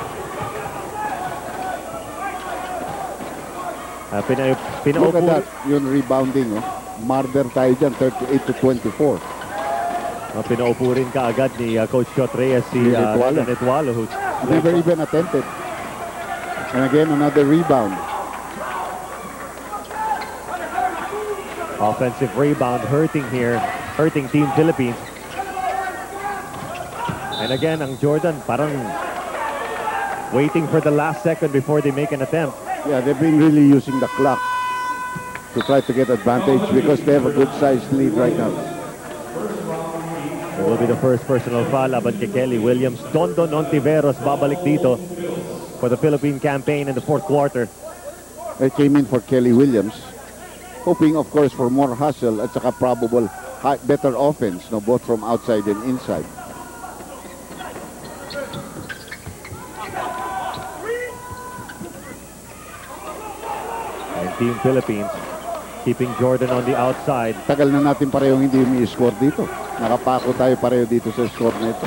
Look at that, yung rebounding. Marder tayo dyan, 38-24. Pinaupo rin kaagad ni Coach Shot Reyes si Netwalo, who's never even attempted. And again, another rebound. Offensive rebound hurting Team Philippines. And again, ang Jordan parang waiting for the last second before they make an attempt. Yeah, they've been really using the clock to try to get advantage because they have a good sized lead right now. It will be the first personal foul laban kay Kelly Williams. Dondon Ontiveros babalik dito for the Philippine campaign in the fourth quarter. They came in for Kelly Williams, hoping of course for more hustle at saka probable better offense, both from outside and inside. And Team Philippines keeping Jordan on the outside. Tagal na natin pareho hindi umi-score dito. Nakapako tayo pareho dito sa score nito.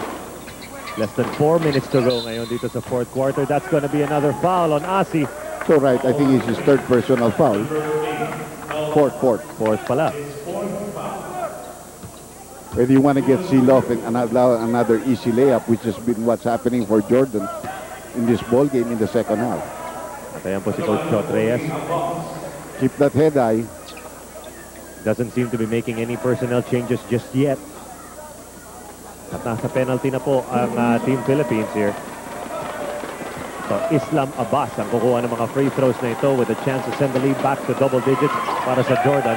Less than 4 minutes to go ngayon dito sa fourth quarter. That's going to be another foul on Asi. So right, I think it's his third personal foul. Fourth pala. Whether you want to get sealed off and allow another easy layup, which has been what's happening for Jordan in this ball game in the second half. At ayan po si Coach Shot Reyes. Keep that head high. Doesn't seem to be making any personnel changes just yet. At nasa penalty na po ang Team Philippines here. So Islam Abbas ang kukuha ng mga free throws na ito with a chance to send the lead back to double digits para sa Jordan.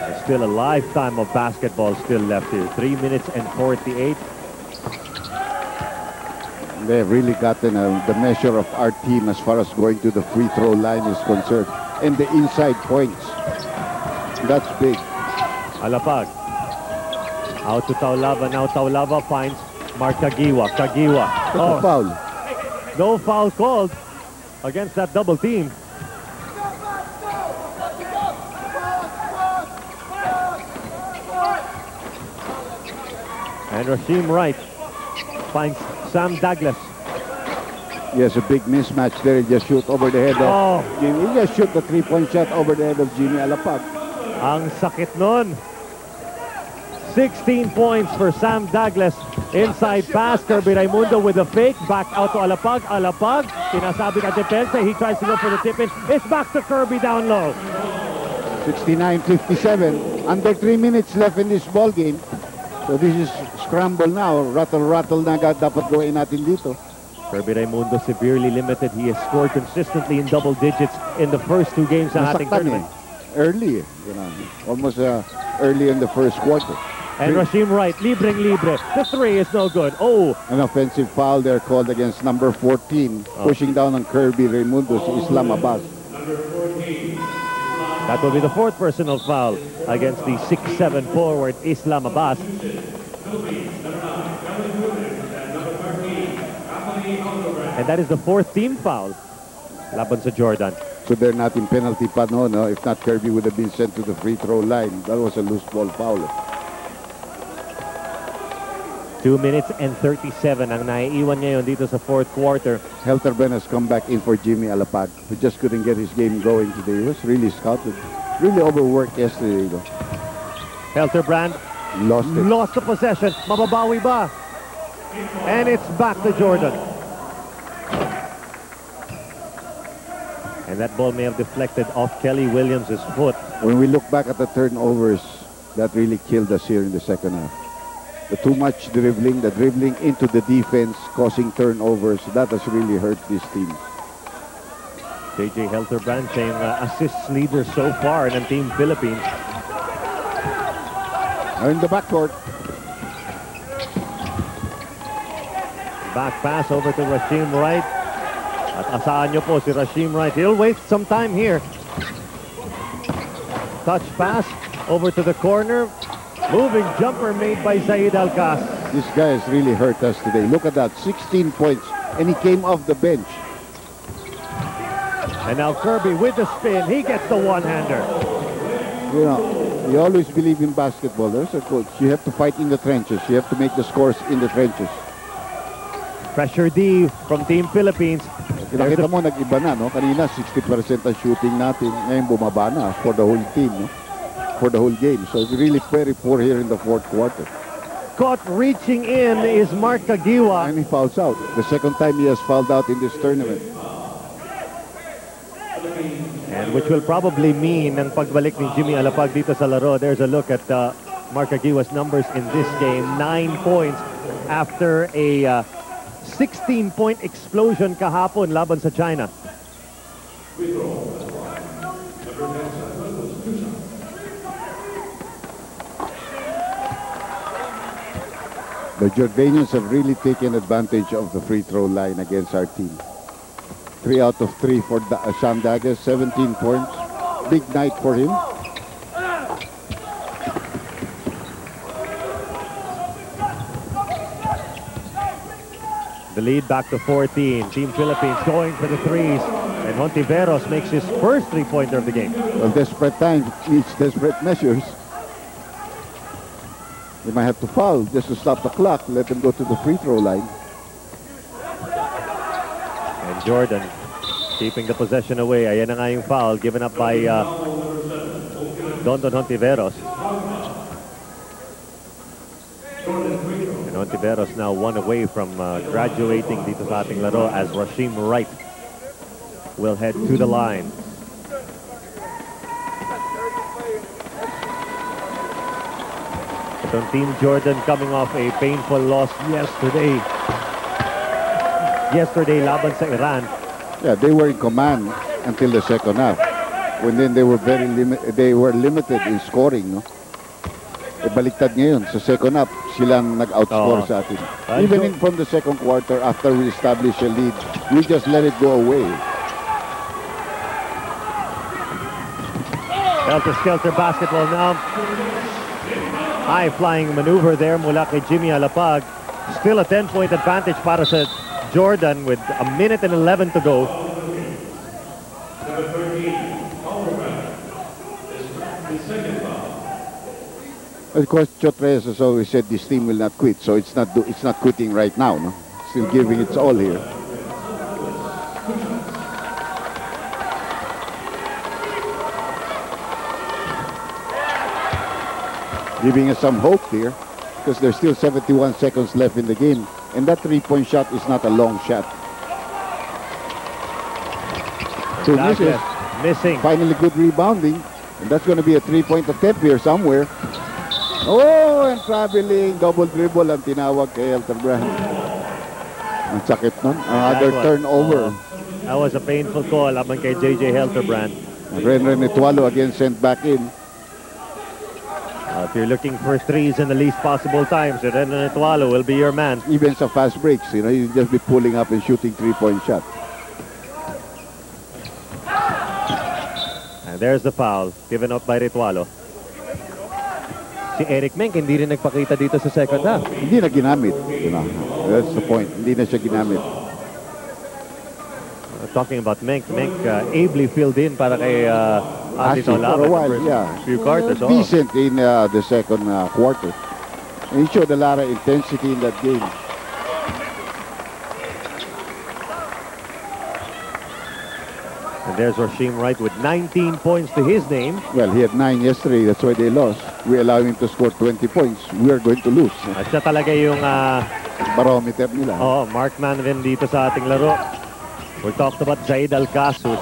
There's still a lifetime of basketball still left here. 3 minutes and 48. They've really gotten the measure of our team as far as going to the free throw line is concerned. And the inside points. That's big. Alapag. Out to Taulava. Now Taulava finds Mark Kagiwa. Kagiwa. Oh, foul. No foul called against that double team. And Rasheem Wright finds Sam Douglas. Yes, a big mismatch there. He just shoot over the head of Jimmy. He just shoot the three-point shot over the head of Jimmy Alapag. Ang sakit nun. 16 points for Sam Douglas. Inside pass, Kirby Raimundo with a fake. Back out to Alapag. Alapag, tinasabing at depensa. He tries to go for the tip-in. It's back to Kirby down low. 69-57. Under 3 minutes left in this ball game. So this is scramble now. Rattle na dapat gawin natin dito. Kirby Raimundo severely limited. He has scored consistently in double digits in the first 2 games sa ating tournament. Early, you know, almost early in the first quarter. And Rasheem Wright, libreng-libre. The 3 is no good. Oh! An offensive foul there called against number 14, pushing down on Kirby Raimundo, Islam Abbas. That will be the 4th personal foul against the 6'7" forward, Islam Abbas. And that is the 4th team foul laban sa Jordan. So they're not in penalty pa, no? If not, Kirby would have been sent to the free throw line. That was a loose ball foul. 2 minutes and 37 ang naiiwan ngayon dito sa 4th quarter. Helterben has come back in for Jimmy Alapag, who just couldn't get his game going today. He was really scouted. Really overworked yesterday, though. Helterbrand lost the possession. Mababawi ba? And it's back to Jordan. And that ball may have deflected off Kelly Williams' foot. When we look back at the turnovers, that really killed us here in the second half. The too much dribbling, the dribbling into the defense, causing turnovers, that has really hurt this team. JJ Helterbrand saying assists leader so far ng Team Philippines. In the backcourt. Back pass over to Rasheem Wright. At asahan nyo po si Rasheem Wright. He'll waste some time here. Touch pass over to the corner. Moving jumper made by Zaid Alcaz. This guy has really hurt us today. Look at that, 16 points, and he came off the bench. And now Kirby with the spin. He gets the one-hander. You know, we always believe in basketball. There's a coach. You have to fight in the trenches. You have to make the scores in the trenches. Pressure D from Team Philippines. Nakita mo, nag-iba na, no? Kanina, 60% ang shooting natin. Ngayon, bumaba na for the whole team, no? For the whole game. So it's really very poor here in the 4th quarter. Caught reaching in is Mark Kagiwa. And he fouls out. The second time he has fouled out in this tournament. And which will probably mean ang pagbalik ni Jimmy Alapag dito sa laro. There's a look at Mark Kagiwa's numbers in this game. 9 points after a 16-point explosion kahapon laban sa China. The Jordanians have really taken advantage of the free throw line against our team. 3 out of 3 for Sam Douglas, 17 points. Big night for him. The lead back to 14. Team Philippines going for the threes. And Hontiveros makes his first three-pointer of the game. Well, desperate times needs desperate measures. They might have to foul just to stop the clock, let them go to the free throw line. And Jordan keeping the possession away. Ayan na nga yung foul given up by Dondon Hontiveros. And Hontiveros now 1 away from graduating dito sa ating laro as Rasheem Wright will head to the line. So Team Jordan coming off a painful loss yesterday. Laban sa Iran. Yeah, they were in command until the second half. When then they were limited in scoring, no? Baliktad ngayon sa second half, silang nag-outscore sa atin. Even from the second quarter, after we established a lead, we just let it go away. Helter-skelter basketball now. High-flying maneuver there mula kay Jimmy Alapag. Still a 10-point advantage para sa Jordan with 1 minute and 11 to go. Of course, Chotres has always said this team will not quit, so it's not quitting right now. No, still giving its all here. Giving us some hope here because there's still 71 seconds left in the game, and that three-point shot is not a long shot. So misses. Missing. Finally, good rebounding, and that's going to be a three-point attempt here somewhere. Oh, and traveling, double dribble ang tinawag kay Hilterbrand. Ang sakit nun. Another turnover. That was a painful call laban kay JJ Hilterbrand. Renren Etualo again sent back in. If you're looking for threes in the least possible times, Renren Etualo will be your man. Even sa fast breaks, you know, you just be pulling up and shooting three-point shot. And there's the foul given up by Etualo. Si Eric Menk hindi rin nagpakita dito sa second half. Hindi na ginamit. You know, that's the point. Hindi na siya ginamit. Talking about Menk, ably filled in para kay Ati For a while, yeah. Few quarters. Decent in the second quarter. And he showed a lot of intensity in that game. And there's Rasheem Wright with 19 points to his name. Well, he had 9 yesterday. That's why they lost. We allow him to score 20 points. We are going to lose. At siya talaga yung barometer nila. markman rin dito sa ating laro. We talked about Zaid Alcasus.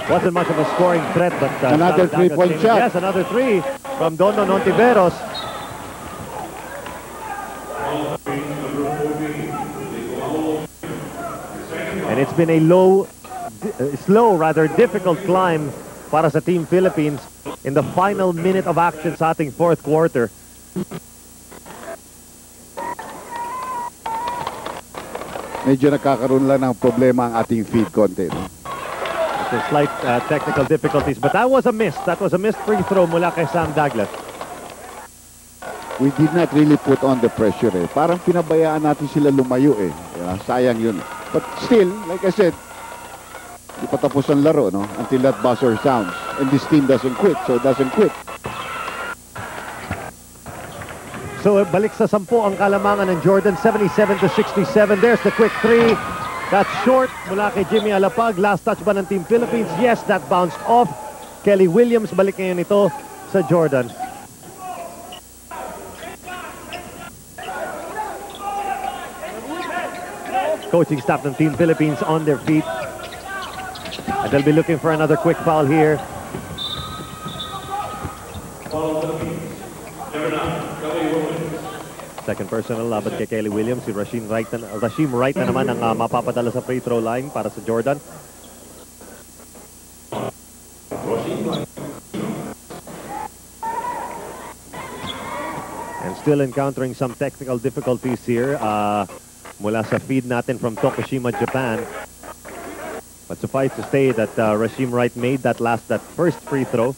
Wasn't much of a scoring threat, but another three-point shot. Yes, another three from Dondon Ontiveros. And it's been a slow, difficult climb para sa Team Philippines in the final minute of action sa ating fourth quarter. Medyo nakakaroon lang ng problema ang ating feed konti. No? Some slight technical difficulties, but that was a miss. That was a missed free throw mula kay Sam Douglas. We did not really put on the pressure eh. Parang pinabayaan natin sila lumayo eh. Yeah, sayang yun. But still, like I said, di pa tapos ang laro, no? Until that buzzer sounds. And this team doesn't quit, so it doesn't quit. So balik sa 10 ang kalamangan ng Jordan, 77-67. There's the quick three. That's short mula kay Jimmy Alapag. Last touch ba ng Team Philippines? Yes, that bounced off. Kelly Williams balik ngayon ito sa Jordan. Coaching staff ng Team Philippines on their feet. And they'll be looking for another quick foul here. Second personal laban kay Kelly Williams. Si Rasheem Wright na naman ang mapapadala sa free throw line para sa Jordan. And still encountering some technical difficulties here mula sa feed natin from Tokushima, Japan. But suffice to say that Rasheem Wright made that first free throw.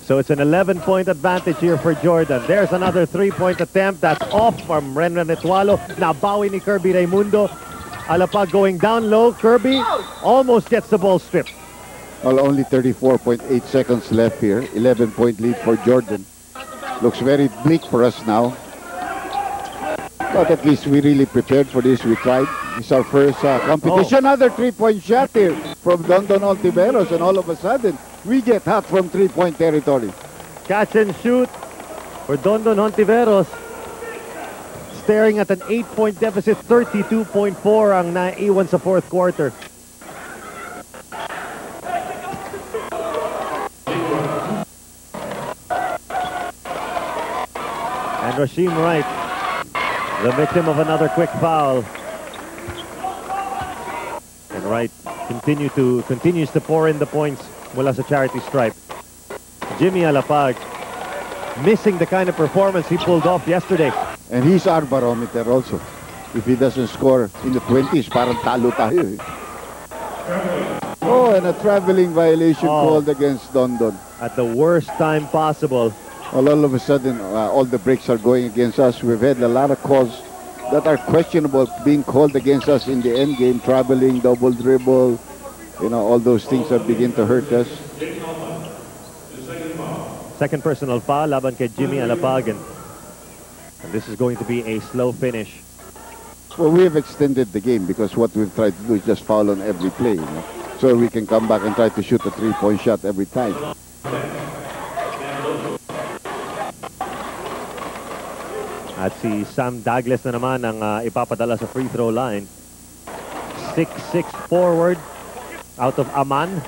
So it's an 11-point advantage here for Jordan. There's another three-point attempt. That's off from Renren Etualo. Nabawi ni Kirby Raimundo. Alapag going down low. Kirby almost gets the ball stripped. Well, only 34.8 seconds left here. 11-point lead for Jordan. Looks very bleak for us now. But at least we really prepared for this. We tried. It's our first competition. Another three-point shot here from Dondon Ontiveros. And all of a sudden, we get hot from three-point territory. Catch and shoot for Dondon Ontiveros. Staring at an 8-point deficit, 32.4 ang naiwan sa fourth quarter. And Rasheem Wright, the victim of another quick foul. And Wright continues to pour in the points mula sa charity stripe. Jimmy Alapag missing the kind of performance he pulled off yesterday. And he's our barometer also. If he doesn't score in the 20s, parang talo tayo eh. Oh, and a traveling violation called against Dondon. At the worst time possible. Well, all of a sudden, all the breaks are going against us. We've had a lot of calls that are questionable being called against us in the end game, traveling, double dribble, you know, all those things that begin to hurt us. Second personal foul laban kay Jimmy Alapagan. And this is going to be a slow finish. Well, we have extended the game because what we've tried to do is just foul on every play, you know? So we can come back and try to shoot a three-point shot every time. At si Sam Douglas na naman ang ipapadala sa free throw line. 6'6" forward out of Aman.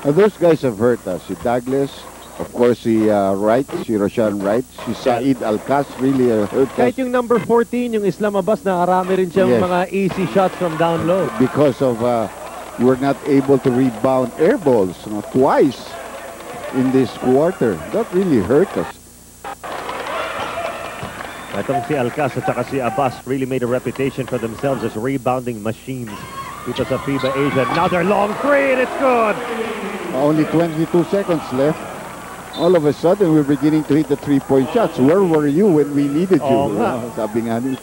Now, those guys have hurt us. Si Douglas, of course, si Wright, si Roshan Wright, si Said Alcaz really hurt us. Kahit yung number 14, yung Islam Abbas, nakarami rin siyang Yes. mga easy shots from down low. Because of we're not able to rebound air balls, you know, twice in this quarter. That really hurt us. Itong si Alcaz at saka si Abbas really made a reputation for themselves as rebounding machines dito sa FIBA Asia. Another long three and it's good! Only 22 seconds left. All of a sudden, we're beginning to hit the three-point shots. Where were you when we needed you? Oo nga. Sabi nga ni.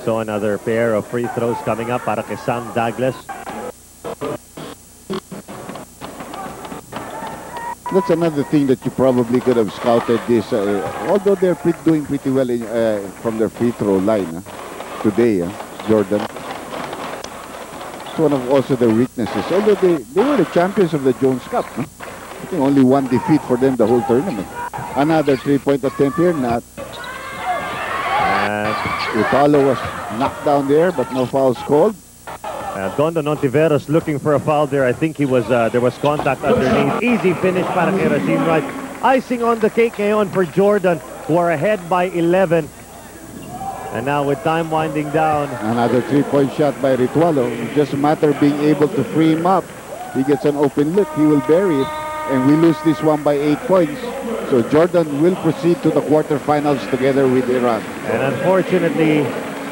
So another pair of free throws coming up para kay Sam Douglas. That's another thing that you probably could have scouted this. Although they're doing pretty well from their free throw line today, Jordan. It's one of also their weaknesses. Although they were the champions of the Jones Cup. I think only one defeat for them the whole tournament. Another three-point attempt here, not. And Utalo was knocked down there, but no fouls called. Dondo Nontiveros looking for a foul there. I think he was there was contact underneath. Easy finish para kay Rasheem Wright. Icing on the cake ngayon for Jordan, who are ahead by 11. And now with time winding down. Another three-point shot by Ritualo. It's just a matter of being able to free him up. He gets an open look, he will bury it. And we lose this one by 8 points. So Jordan will proceed to the quarterfinals together with Iran. And unfortunately,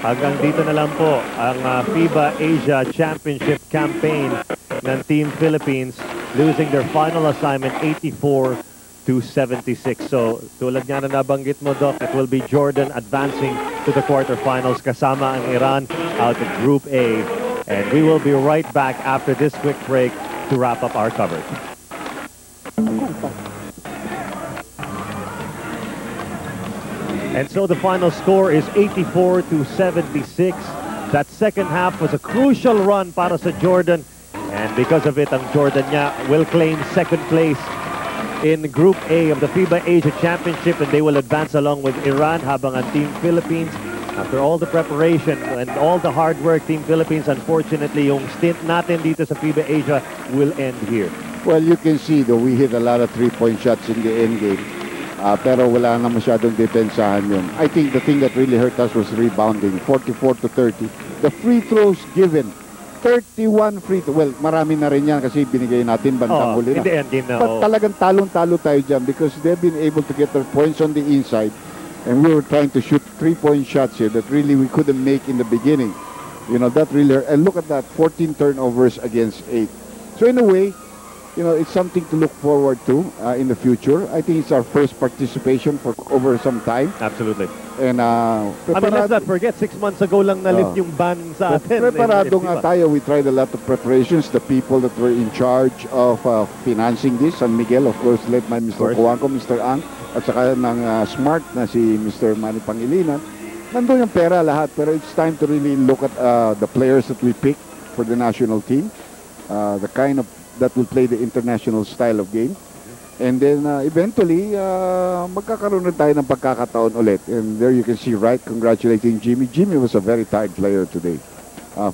hanggang dito na lang po ang FIBA Asia Championship campaign ng Team Philippines, losing their final assignment 84-76. So tulad nga na nabanggit mo, Doc, it will be Jordan advancing to the quarterfinals kasama ang Iran out of Group A. And we will be right back after this quick break to wrap up our coverage. And so the final score is 84-76. That second half was a crucial run para sa Jordan. And because of it, ang Jordan niya will claim second place in Group A of the FIBA Asia Championship, and they will advance along with Iran, habang ang Team Philippines, after all the preparation and all the hard work, Team Philippines, unfortunately, yung stint natin dito sa FIBA Asia will end here. Well, you can see though we hit a lot of three-point shots in the end game. Pero wala na masyadong depensahan yun. I think the thing that really hurt us was rebounding, 44-30. The free throws given, 31 free throws. Well, marami na rin yan kasi binigay natin bantang huli na. In the end game na. But talagang talong-talo tayo dyan because they've been able to get their points on the inside. And we were trying to shoot three-point shots here that really we couldn't make in the beginning. You know, that really hurt. And look at that, 14 turnovers against 8. So in a way, you know, it's something to look forward to in the future. I think it's our first participation for over some time. Absolutely. And I mean, let's not forget, 6 months ago lang na-lift yung ban sa atin. Preparado nga tayo. We tried a lot of preparations. The people that were in charge of financing this, San Miguel, of course, led by Mr. Kuangco, Mr. Ang, at saka ng Smart na si Mr. Manny Pangilinan. Nandun yung pera lahat, pero it's time to really look at the players that we pick for the national team. The kind of that will play the international style of game. And then eventually, magkakaroon na tayo ng pagkakataon ulit. And there you can see Wright congratulating Jimmy. Jimmy was a very tired player today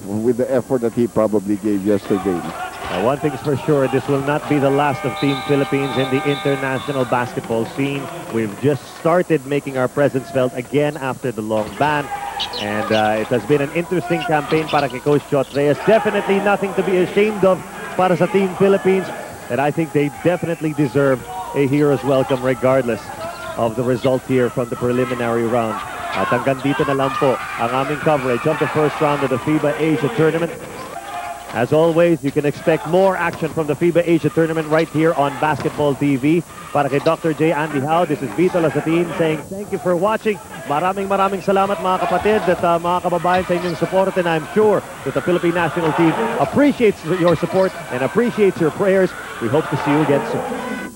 with the effort that he probably gave yesterday. One thing's for sure, this will not be the last of Team Philippines in the international basketball scene. We've just started making our presence felt again after the long ban. And it has been an interesting campaign para kay Coach Chot Reyes. Definitely nothing to be ashamed of para sa Team Philippines, and I think they definitely deserve a hero's welcome regardless of the result here from the preliminary round. At hanggang dito na lang po ang aming coverage of the first round of the FIBA Asia Tournament. As always, you can expect more action from the FIBA Asia Tournament right here on Basketball TV. Para kay Dr. J. Andy Howe, this is Vito Lasatin saying thank you for watching. Maraming salamat mga kapatid at mga kababayan sa inyong support, and I'm sure that the Philippine national team appreciates your support and appreciates your prayers. We hope to see you again soon.